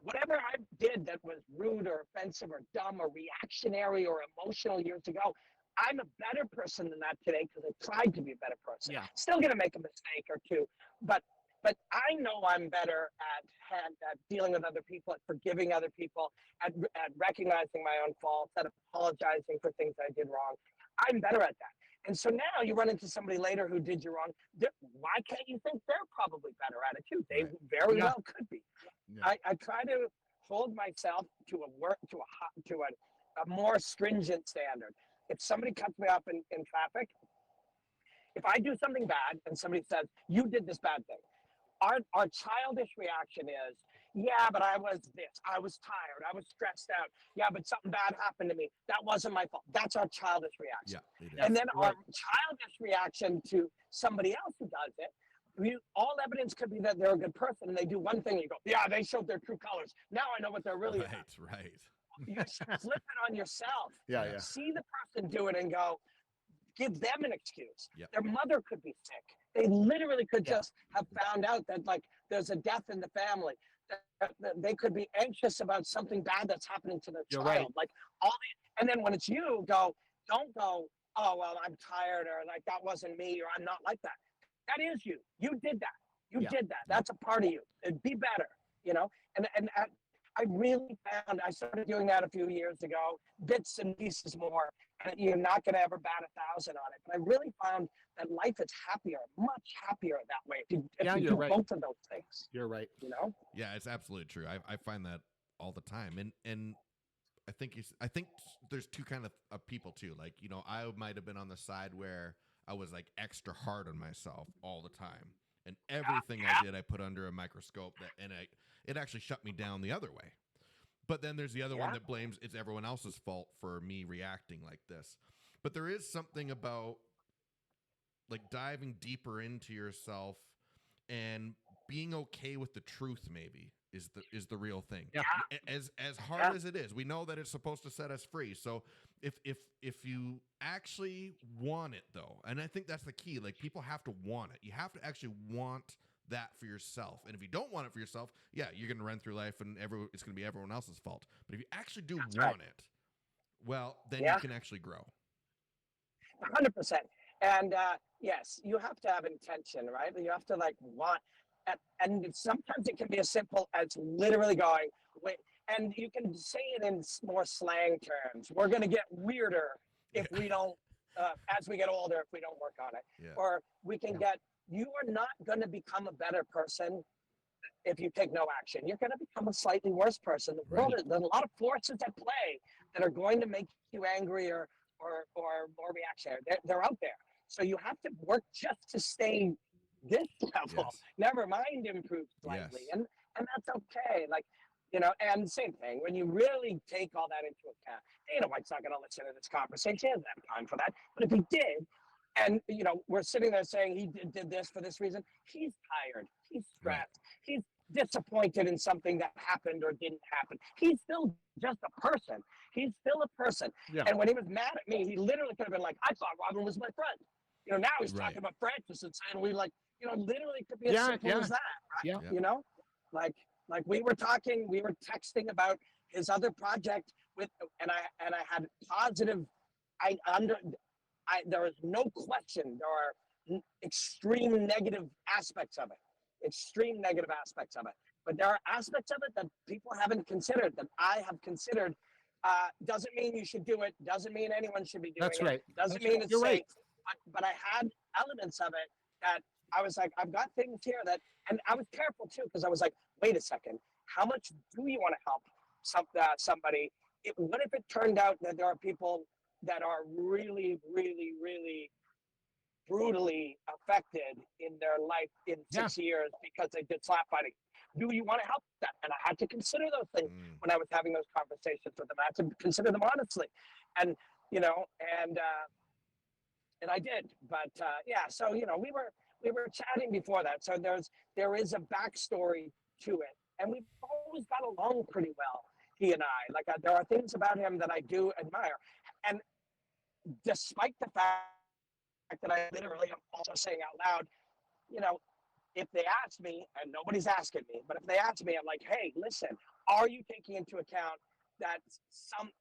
whatever I did that was rude or offensive or dumb or reactionary or emotional years ago, I'm a better person than that today because I tried to be a better person. Yeah. Still going to make a mistake or two, but I know I'm better at dealing with other people, at forgiving other people, at recognizing my own faults, at apologizing for things I did wrong. I'm better at that. And so now you run into somebody later who did you wrong. Why can't you think they're probably better at it too? They very well could be. Yeah. I try to hold myself to a more stringent standard. If somebody cuts me off in traffic, if I do something bad and somebody says, you did this bad thing, our childish reaction is, yeah, but I was this, I was tired, I was stressed out. Yeah, but something bad happened to me. That wasn't my fault. That's our childish reaction. Yeah, it is. And then Right. our childish reaction to somebody else who does it, all evidence could be that they're a good person and they do one thing, you go, yeah, they showed their true colors. Now I know what they're really about. Right. You flip it on yourself. Yeah. See the person do it and go, give them an excuse. Yep. Their mother could be sick. They literally could Yeah. just have found out that like there's a death in the family. That they could be anxious about something bad that's happening to their You're child. right. Like and then when it's you, don't go, oh well, I'm tired, or like that wasn't me, or I'm not like that. That is you. You did that. You Yeah. did that. That's a part of you. It'd be better, you know. And I really found I started doing that a few years ago, bits and pieces more. And you're not going to ever bat 1,000 on it. But I really found that life is happier, much happier that way. If you you're do right. both of those things, You're right. you know. Yeah, it's absolutely true. I find that all the time, and I think there's two kind of people too. Like, you know, I might have been on the side where I was like extra hard on myself all the time, and everything I did I put under a microscope. It actually shut me down the other way. But then there's the other one that blames it's everyone else's fault for me reacting like this. But there is something about like diving deeper into yourself and being okay with the truth maybe is the real thing. Yeah. As hard as it is, we know that it's supposed to set us free. So if you actually want it though, and I think that's the key, like people have to want it. You have to actually want that for yourself. And if you don't want it for yourself, yeah, you're going to run through life and it's going to be everyone else's fault. But if you actually do want it, well, then you can actually grow. 100%. And yes, you have to have intention, right? You have to like want, and sometimes it can be as simple as literally going, wait, and you can say it in more slang terms. We're going to get weirder if we don't, as we get older, if we don't work on it. Yeah. Or we can get, you are not going to become a better person if you take no action. You're going to become a slightly worse person. The world, there's a lot of forces at play that are going to make you angry or more reactionary. They're out there. So you have to work just to stay this level. Yes. Never mind improve slightly. Yes. And that's okay. Like, you know, and same thing, when you really take all that into account, Dana White's not going to listen to this conversation. He doesn't have time for that. But if he did, and, you know, we're sitting there saying he did this for this reason, he's tired. He's stressed. He's disappointed in something that happened or didn't happen. He's still just a person. He's still a person. Yeah. And when he was mad at me, he literally could have been like, I thought Robin was my friend. You know, now he's talking about Francis and saying we like, you know, literally could be as simple as that, right? Yeah. You know, like we were texting about his other project and I had positive, there is no question there are extreme negative aspects of it. But there are aspects of it that people haven't considered, that I have considered. Doesn't mean you should do it. Doesn't mean anyone should be doing That's it. right. Doesn't mean it's safe. But I had elements of it that I was like, I've got things here that, and I was careful too, because I was like, wait a second, how much do you want to help somebody? What if it turned out that there are people that are really, really, really brutally affected in their life in 6 years because they did slap fighting? Do you want to help that? And I had to consider those things when I was having those conversations with them. I had to consider them honestly, and you know, and I did. But yeah, so you know, we were chatting before that, so there is a backstory to it, and we've always got along pretty well, he and I. Like there are things about him that I do admire, and despite the fact that I literally am also saying out loud, you know, if they ask me, and nobody's asking me, but if they ask me, I'm like, hey, listen, are you taking into account that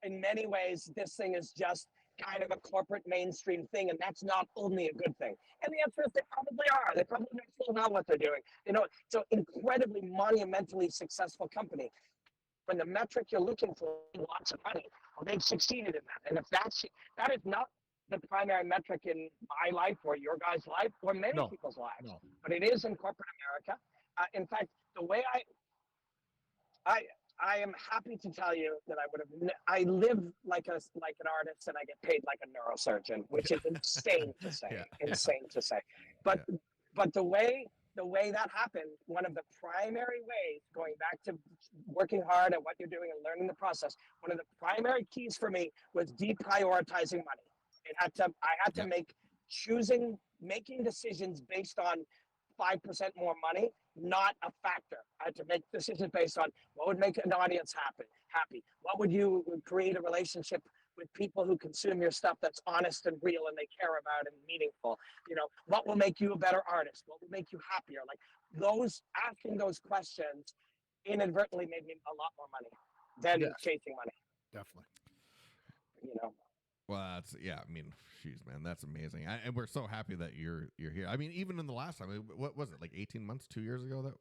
in many ways, this thing is just kind of a corporate mainstream thing, and that's not only a good thing? And the answer is they probably are. They probably don't know what they're doing. You know, it's an incredibly monumentally successful company. When the metric you're looking for is lots of money, well, they've succeeded in that. And if that is not the primary metric in my life or your guys' life or many people's lives, but it is in corporate America. In fact, the way I am happy to tell you that I live like an artist and I get paid like a neurosurgeon, which is insane to say, Yeah, insane to say. But the way that happened, one of the primary ways, going back to working hard at what you're doing and learning the process, one of the primary keys for me was deprioritizing money. I had to Yeah. making decisions based on 5% more money, not a factor. I had to make decisions based on what would make an audience happy. What would you create a relationship with people who consume your stuff that's honest and real and they care about and meaningful? What will make you a better artist? What will make you happier? Like asking those questions inadvertently made me a lot more money than Yes. chasing money. Definitely. Well, that's I mean, jeez, man, that's amazing. And we're so happy that you're here. I mean, even in the last time, what was it, like 18 months, 2 years ago that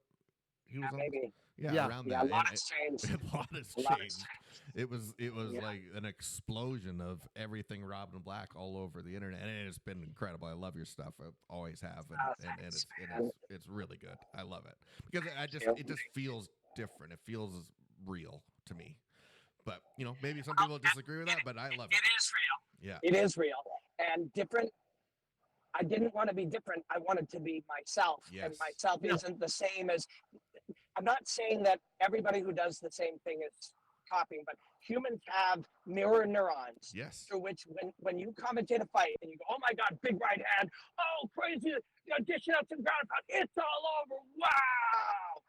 he was on? Maybe. Yeah. Around Yeah, that. a lot has changed. A lot has A lot has changed. It was Yeah. like an explosion of everything Robin Black all over the internet, and it's been incredible. I love your stuff. I always have, and it's really good. I love it because it just feels different. It feels real to me. But maybe some people disagree with that, but I love it. It is real. Yeah, it is real and different. I didn't want to be different. I wanted to be myself, Yes. and myself isn't the same as. I'm not saying that everybody who does the same thing is copying, but humans have mirror neurons. Yes. Through which, when you commentate a fight and you go, "Oh my God, big right hand! Oh, crazy! Dishing out some ground pound! It's all over! Wow!"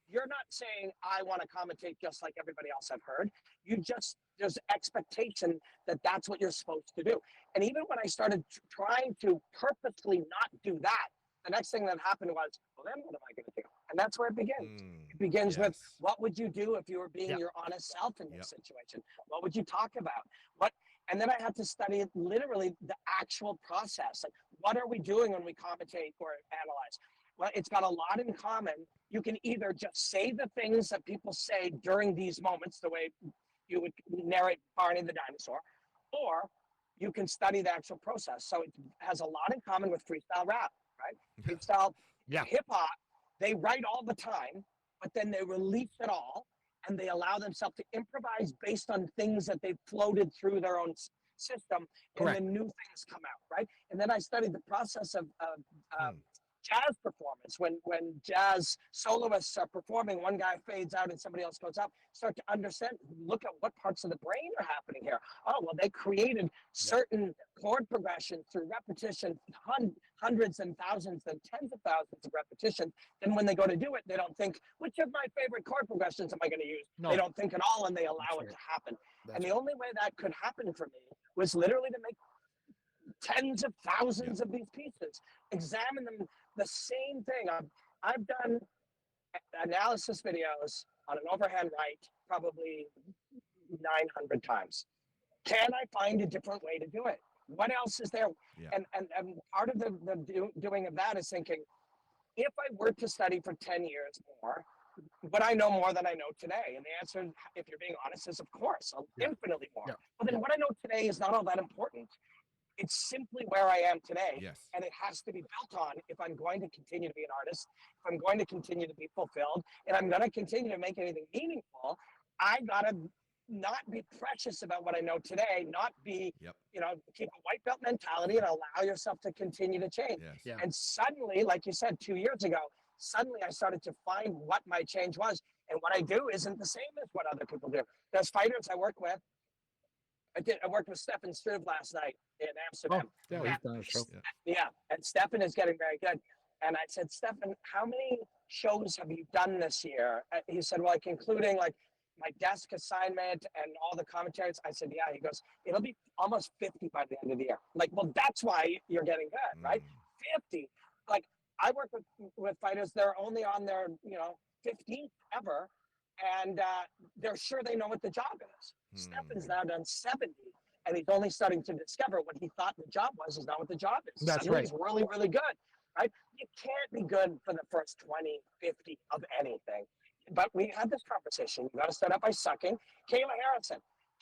You're not saying I want to commentate just like everybody else I've heard. There's expectation that that's what you're supposed to do. And even when I started trying to purposely not do that, the next thing that happened was, well, then what am I going to do? And that's where it begins. It begins with, what would you do if you were being your honest self in this situation? What would you talk about? And then I had to study literally the actual process. Like, what are we doing when we commentate or analyze? Well, it's got a lot in common. You can either just say the things that people say during these moments, the way you would narrate Barney the dinosaur, or you can study the actual process. So it has a lot in common with freestyle rap, right? Freestyle hip hop, they write all the time, but then they release it all and they allow themselves to improvise based on things that they've floated through their own system. Correct. And then new things come out, right? And then I studied the process of jazz performance. When jazz soloists are performing, one guy fades out and somebody else goes up. Start to understand, look at what parts of the brain are happening here. Oh, well, they created certain chord progressions through repetition, hundreds and thousands and tens of thousands of repetitions. Then when they go to do it, they don't think, which of my favorite chord progressions am I going to use? No. They don't think at all, and they allow it to happen. And the only way that could happen for me was literally to make tens of thousands of these pieces, examine them. The same thing. I've done analysis videos on an overhand right probably 900 times. Can I find a different way to do it? What else is there? Yeah. And part of the doing of that is thinking, if I were to study for 10 years more, would I know more than I know today? And the answer, if you're being honest, is of course, infinitely more. Yeah. But then what I know today is not all that important. It's simply where I am today. Yes. And it has to be built on if I'm going to continue to be an artist, if I'm going to continue to be fulfilled, and I'm going to continue to make anything meaningful. I got to not be precious about what I know today, not be, keep a white belt mentality and allow yourself to continue to change. Yes. Yeah. And suddenly, like you said, 2 years ago, suddenly I started to find what my change was. And what I do isn't the same as what other people do. There's fighters I work with. I worked with Stefan Struve last night in Amsterdam. Oh, yeah, he's done a show. Yeah, and Stefan is getting very good. And I said, Stefan, how many shows have you done this year? He said, well, like including like my desk assignment and all the commentaries. I said, yeah. He goes, it'll be almost 50 by the end of the year. Like, well, that's why you're getting good, right? 50. Like, I work with fighters. They're only on their 15th ever, and they're sure they know what the job is. Stefan's now done 70, and he's only starting to discover what he thought the job was is not what the job is. That's Suddenly right. He's really, really good, right? You can't be good for the first 20, 50 of anything. But we had this conversation. You got to start out by sucking. Kayla Harrison.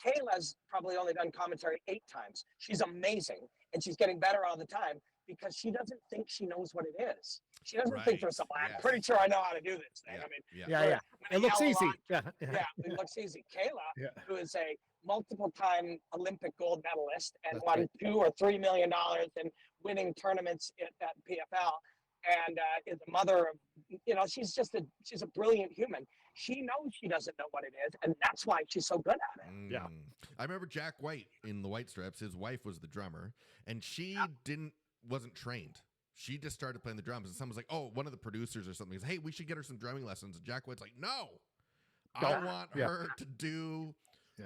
Kayla's probably only done commentary 8 times. She's amazing, and she's getting better all the time because she doesn't think she knows what it is. She doesn't think Right. there's I'm Yes. pretty sure I know how to do this thing. Yeah. I mean, Yeah. Yeah, we're yeah. gonna It looks yell a easy. lot. Yeah, Yeah, it looks easy. Kayla, yeah. who is a multiple-time Olympic gold medalist and That's won right. $2 or $3 million in winning tournaments at PFL, and is a mother of, she's a brilliant human. She knows she doesn't know what it is, and that's why she's so good at it. Yeah. I remember Jack White in the White Stripes. His wife was the drummer, and she wasn't trained. She just started playing the drums, and someone's like, "Oh, one of the producers or something is, hey, we should get her some drumming lessons." And Jack White's like, "No, I want her to do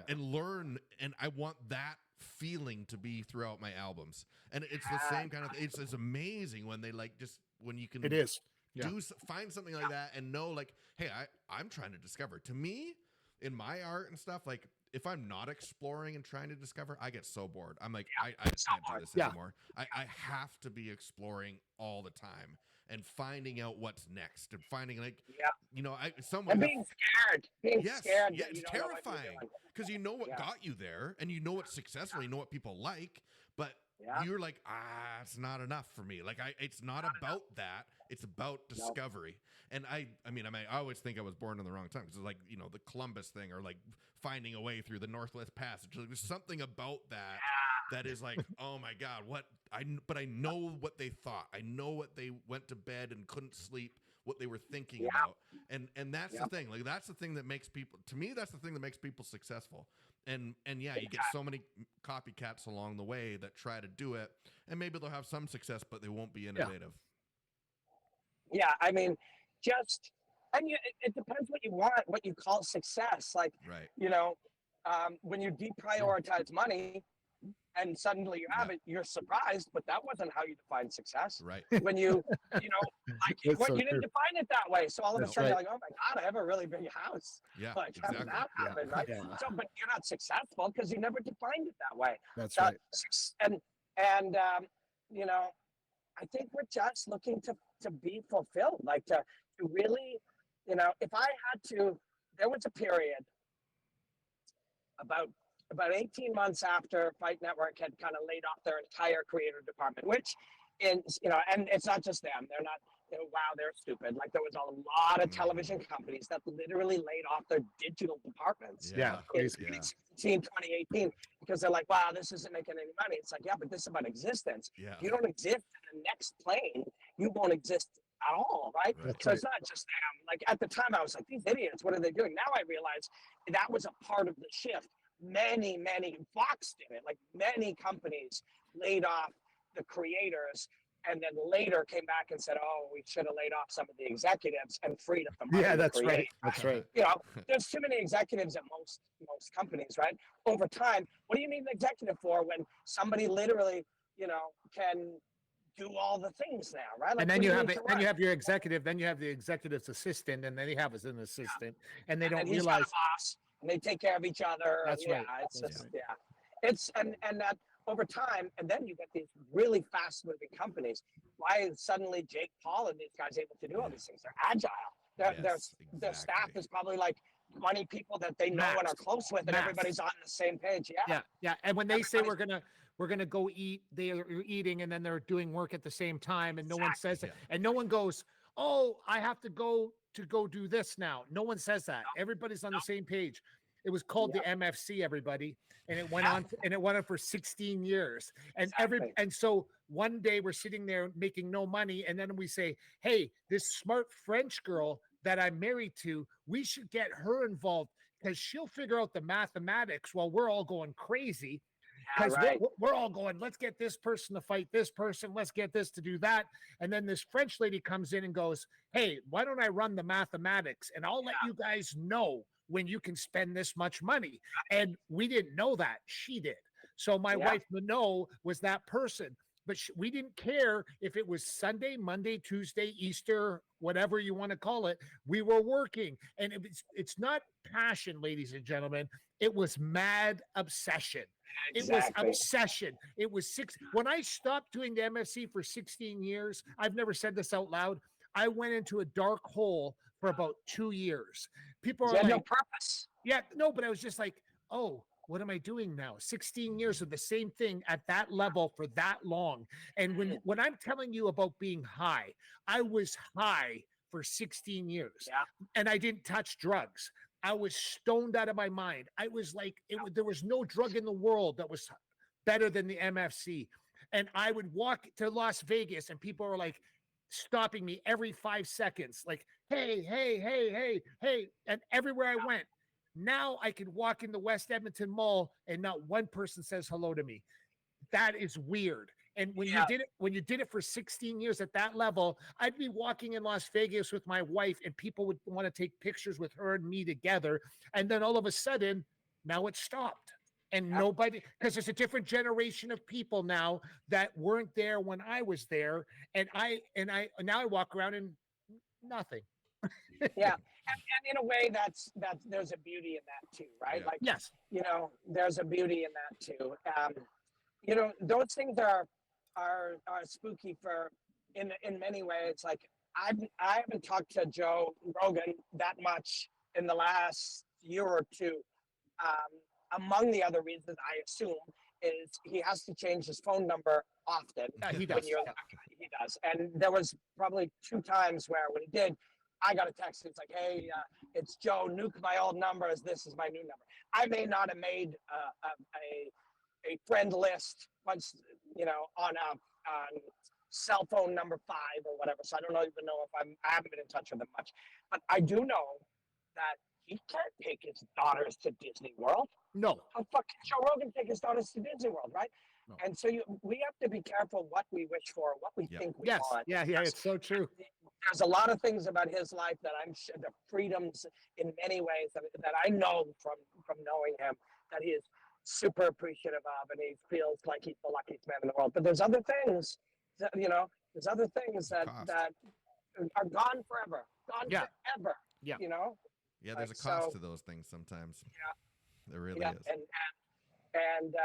and learn, and I want that feeling to be throughout my albums." And it's the same kind of. It's amazing when they when you can. It is. Yeah. Find something like that and know, like, hey, I'm trying to discover. To me, in my art and stuff, like, if I'm not exploring and trying to discover, I get so bored. I'm like, I just can't do this anymore. I have to be exploring all the time and finding out what's next and finding, like, And being scared. Scared. Yeah, it's terrifying because you know what got you there, and you know what's successful, you know what people like, but you're like, it's not enough for me. Like, it's not about that. It's about discovery. And I always think I was born in the wrong time, because it's like, the Columbus thing, or like finding a way through the Northwest Passage. Like, there's something about that is like, oh my God, but I know what they thought. I know what they went to bed and couldn't sleep, what they were thinking about. And that's the thing. Like, that's the thing that makes people, to me, that's the thing that makes people successful. And you get so many copycats along the way that try to do it, and maybe they'll have some success, but they won't be innovative. Yeah, I mean, it depends what you want, what you call success. Like, when you deprioritize money and suddenly you have it, you're surprised, but that wasn't how you define success. Right. When you didn't define it that way. So all of a sudden you're like, oh my God, I have a really big house. Yeah, like, exactly. That happened, right? Yeah. So, but you're not successful because you never defined it that way. That's right. And I think we're just looking to be fulfilled, like to really, if I had to, there was a period about 18 months after Fight Network had kind of laid off their entire creative department, which is, and it's not just them. They're not, wow, they're stupid. Like, there was a lot of television companies that literally laid off their digital departments. Yeah. In 2018, because they're like, wow, this isn't making any money. It's like, yeah, but this is about existence. Yeah. If you don't exist in the next plane, you won't exist at all, right? So it's not just them. Like, at the time, I was like, these idiots, what are they doing? Now I realize that was a part of the shift. Many Fox did it. Like, many companies laid off the creators, and then later came back and said, oh, we should have laid off some of the executives and freed up the money. Yeah, that's right. That's right. There's too many executives at most companies, right? Over time, what do you need an executive for when somebody literally, can do all the things now, right? Like, and then you have your executive, then you have the executive's assistant, and then he has an assistant, and they don't and he's realize. got a boss, and they take care of each other. That's right. It's just, it's and that over time, and then you get these really fast moving companies. Why is suddenly Jake Paul and these guys able to do all these things? They're agile. Their staff is probably like 20 people that they know and are close with, and everybody's on the same page. Yeah. And when they say we're gonna go eat, they are eating, and then they're doing work at the same time, and no one says it, and no one goes, oh, I have to go do this now. No one says that. Everybody's on the same page. It was called the MFC, everybody, and it went on for 16 years. And and so one day we're sitting there making no money, and then we say, hey, this smart French girl that I'm married to, we should get her involved, because she'll figure out the mathematics while we're all going crazy. Because we're all going, let's get this person to fight this person. Let's get this to do that. And then this French lady comes in and goes, hey, why don't I run the mathematics? And I'll let you guys know when you can spend this much money. And we didn't know that. She did. So my wife, Minot, was that person. But we didn't care if it was Sunday, Monday, Tuesday, Easter, whatever you want to call it. We were working. And it's not passion, ladies and gentlemen. It was mad obsession. Exactly. It was obsession. It was when I stopped doing the MFC for 16 years, I've never said this out loud, I went into a dark hole for about 2 years. People are like, no purpose. Yeah, no, but I was just like, oh, what am I doing now? 16 years of the same thing at that level for that long. And when I'm telling you about being high, I was high for 16 years and I didn't touch drugs. I was stoned out of my mind. I was like, there was no drug in the world that was better than the MFC. And I would walk to Las Vegas and people were like stopping me every 5 seconds, like, hey, hey, hey, hey, hey. And everywhere I went, now I could walk in the West Edmonton Mall and not one person says hello to me. That is weird. And when you did it for 16 years at that level, I'd be walking in Las Vegas with my wife and people would want to take pictures with her and me together. And then all of a sudden, now it stopped. And nobody, because there's a different generation of people now that weren't there when I was there. And now I walk around and nothing. Yeah. And in a way that's there's a beauty in that too, right? Yeah. Like, Yes. there's a beauty in that too. Those things are spooky in many ways. Like I haven't talked to Joe Rogan that much in the last year or two. Among the other reasons, I assume, is he has to change his phone number often. He does. He does. And there was probably 2 times where when he did, I got a text. It's like, hey, it's Joe. Nuke my old numbers. This is my new number. I may not have made a friend list once, on cell phone number 5 or whatever. So I don't even know if I haven't been in touch with him much. But I do know that he can't take his daughters to Disney World. No. How fucking Joe Rogan take his daughters to Disney World, right? No. And so we have to be careful what we wish for, what we think we want. Yeah, it's so true. There's a lot of things about his life that I'm sure, the freedoms in many ways that I know from knowing him, that he is super appreciative of, and he feels like he's the luckiest man in the world. But there's other things that, there's other things that are gone forever, forever. Yeah. Yeah, there's a cost to those things sometimes. Yeah. There really is. And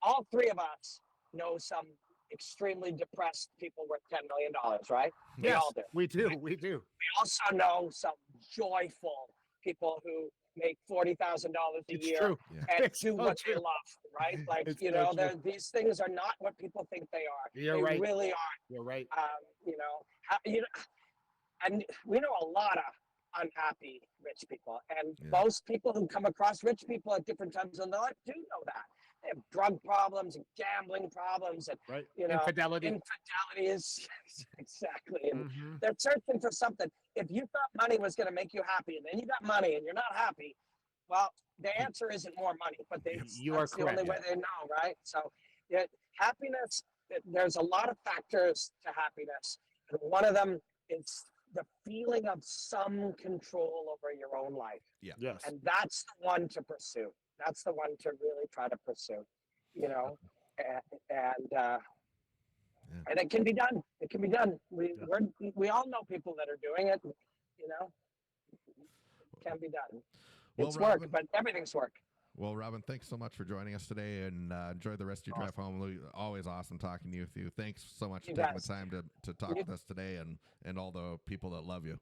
all 3 of us know some extremely depressed people worth $10 million, right? Yes, we all do. We do. We do. We also know some joyful people who make $40,000 a year true. and do what they love, right? Like, these things are not what people think they are. You're they right. really aren't. You're right. And we know a lot of unhappy rich people, and most people who come across rich people at different times in their life do know that they have drug problems and gambling problems and infidelity is exactly, and they're searching for something. If you thought money was going to make you happy and then you got money and you're not happy, well, the answer isn't more money, but that's the only way they know, right? So happiness, there's a lot of factors to happiness, and one of them is the feeling of some control over your own life. Yeah. Yes. And that's the one to pursue. That's the one to really try to pursue, and it can be done. It can be done. We all know people that are doing it, it can be done. It's Robin, work, but everything's work. Well, Robin, thanks so much for joining us today, and enjoy the rest of your drive home. Always awesome talking to you. Thanks so much for taking the time to talk with us today, and all the people that love you.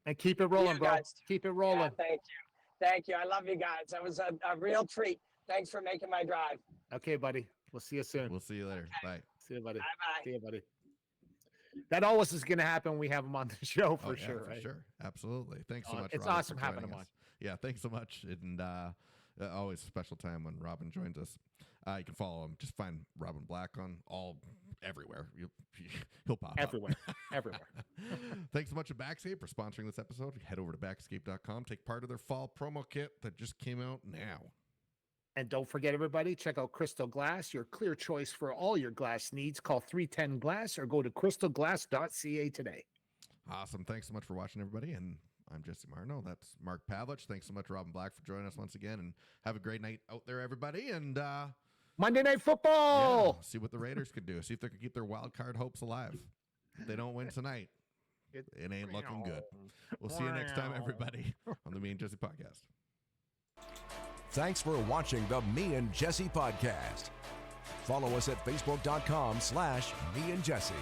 And keep it rolling, bro. Keep it rolling. Yeah, thank you. I love you guys. That was a real treat. Thanks for making my drive. Okay, buddy. We'll see you soon. We'll see you later. Okay. Bye. See you, buddy. Bye-bye. See you, buddy. That always is going to happen when we have him on the show, for sure. For right? sure. Absolutely. Thanks so much, It's Robin, awesome having him on. Yeah, thanks so much. And always a special time when Robin joins us. You can follow him. Just find Robin Black on everywhere. He'll pop everywhere. up. Everywhere. Thanks so much to Backscape for sponsoring this episode. Head over to backscape.com. Take part of their fall promo kit that just came out now. And don't forget, everybody, check out Crystal Glass, your clear choice for all your glass needs. Call 310 Glass or go to crystalglass.ca today. Awesome. Thanks so much for watching, everybody. And I'm Jesse Marno. That's Mark Pavlich. Thanks so much, Robin Black, for joining us once again. And have a great night out there, everybody. And Monday Night Football. See what the Raiders can do. See if they can keep their wild card hopes alive. If they don't win tonight, it ain't looking good. We'll see you next time, everybody, on the Me and Jesse podcast. Thanks for watching the Me and Jesse podcast. Follow us at facebook.com/meandjesse.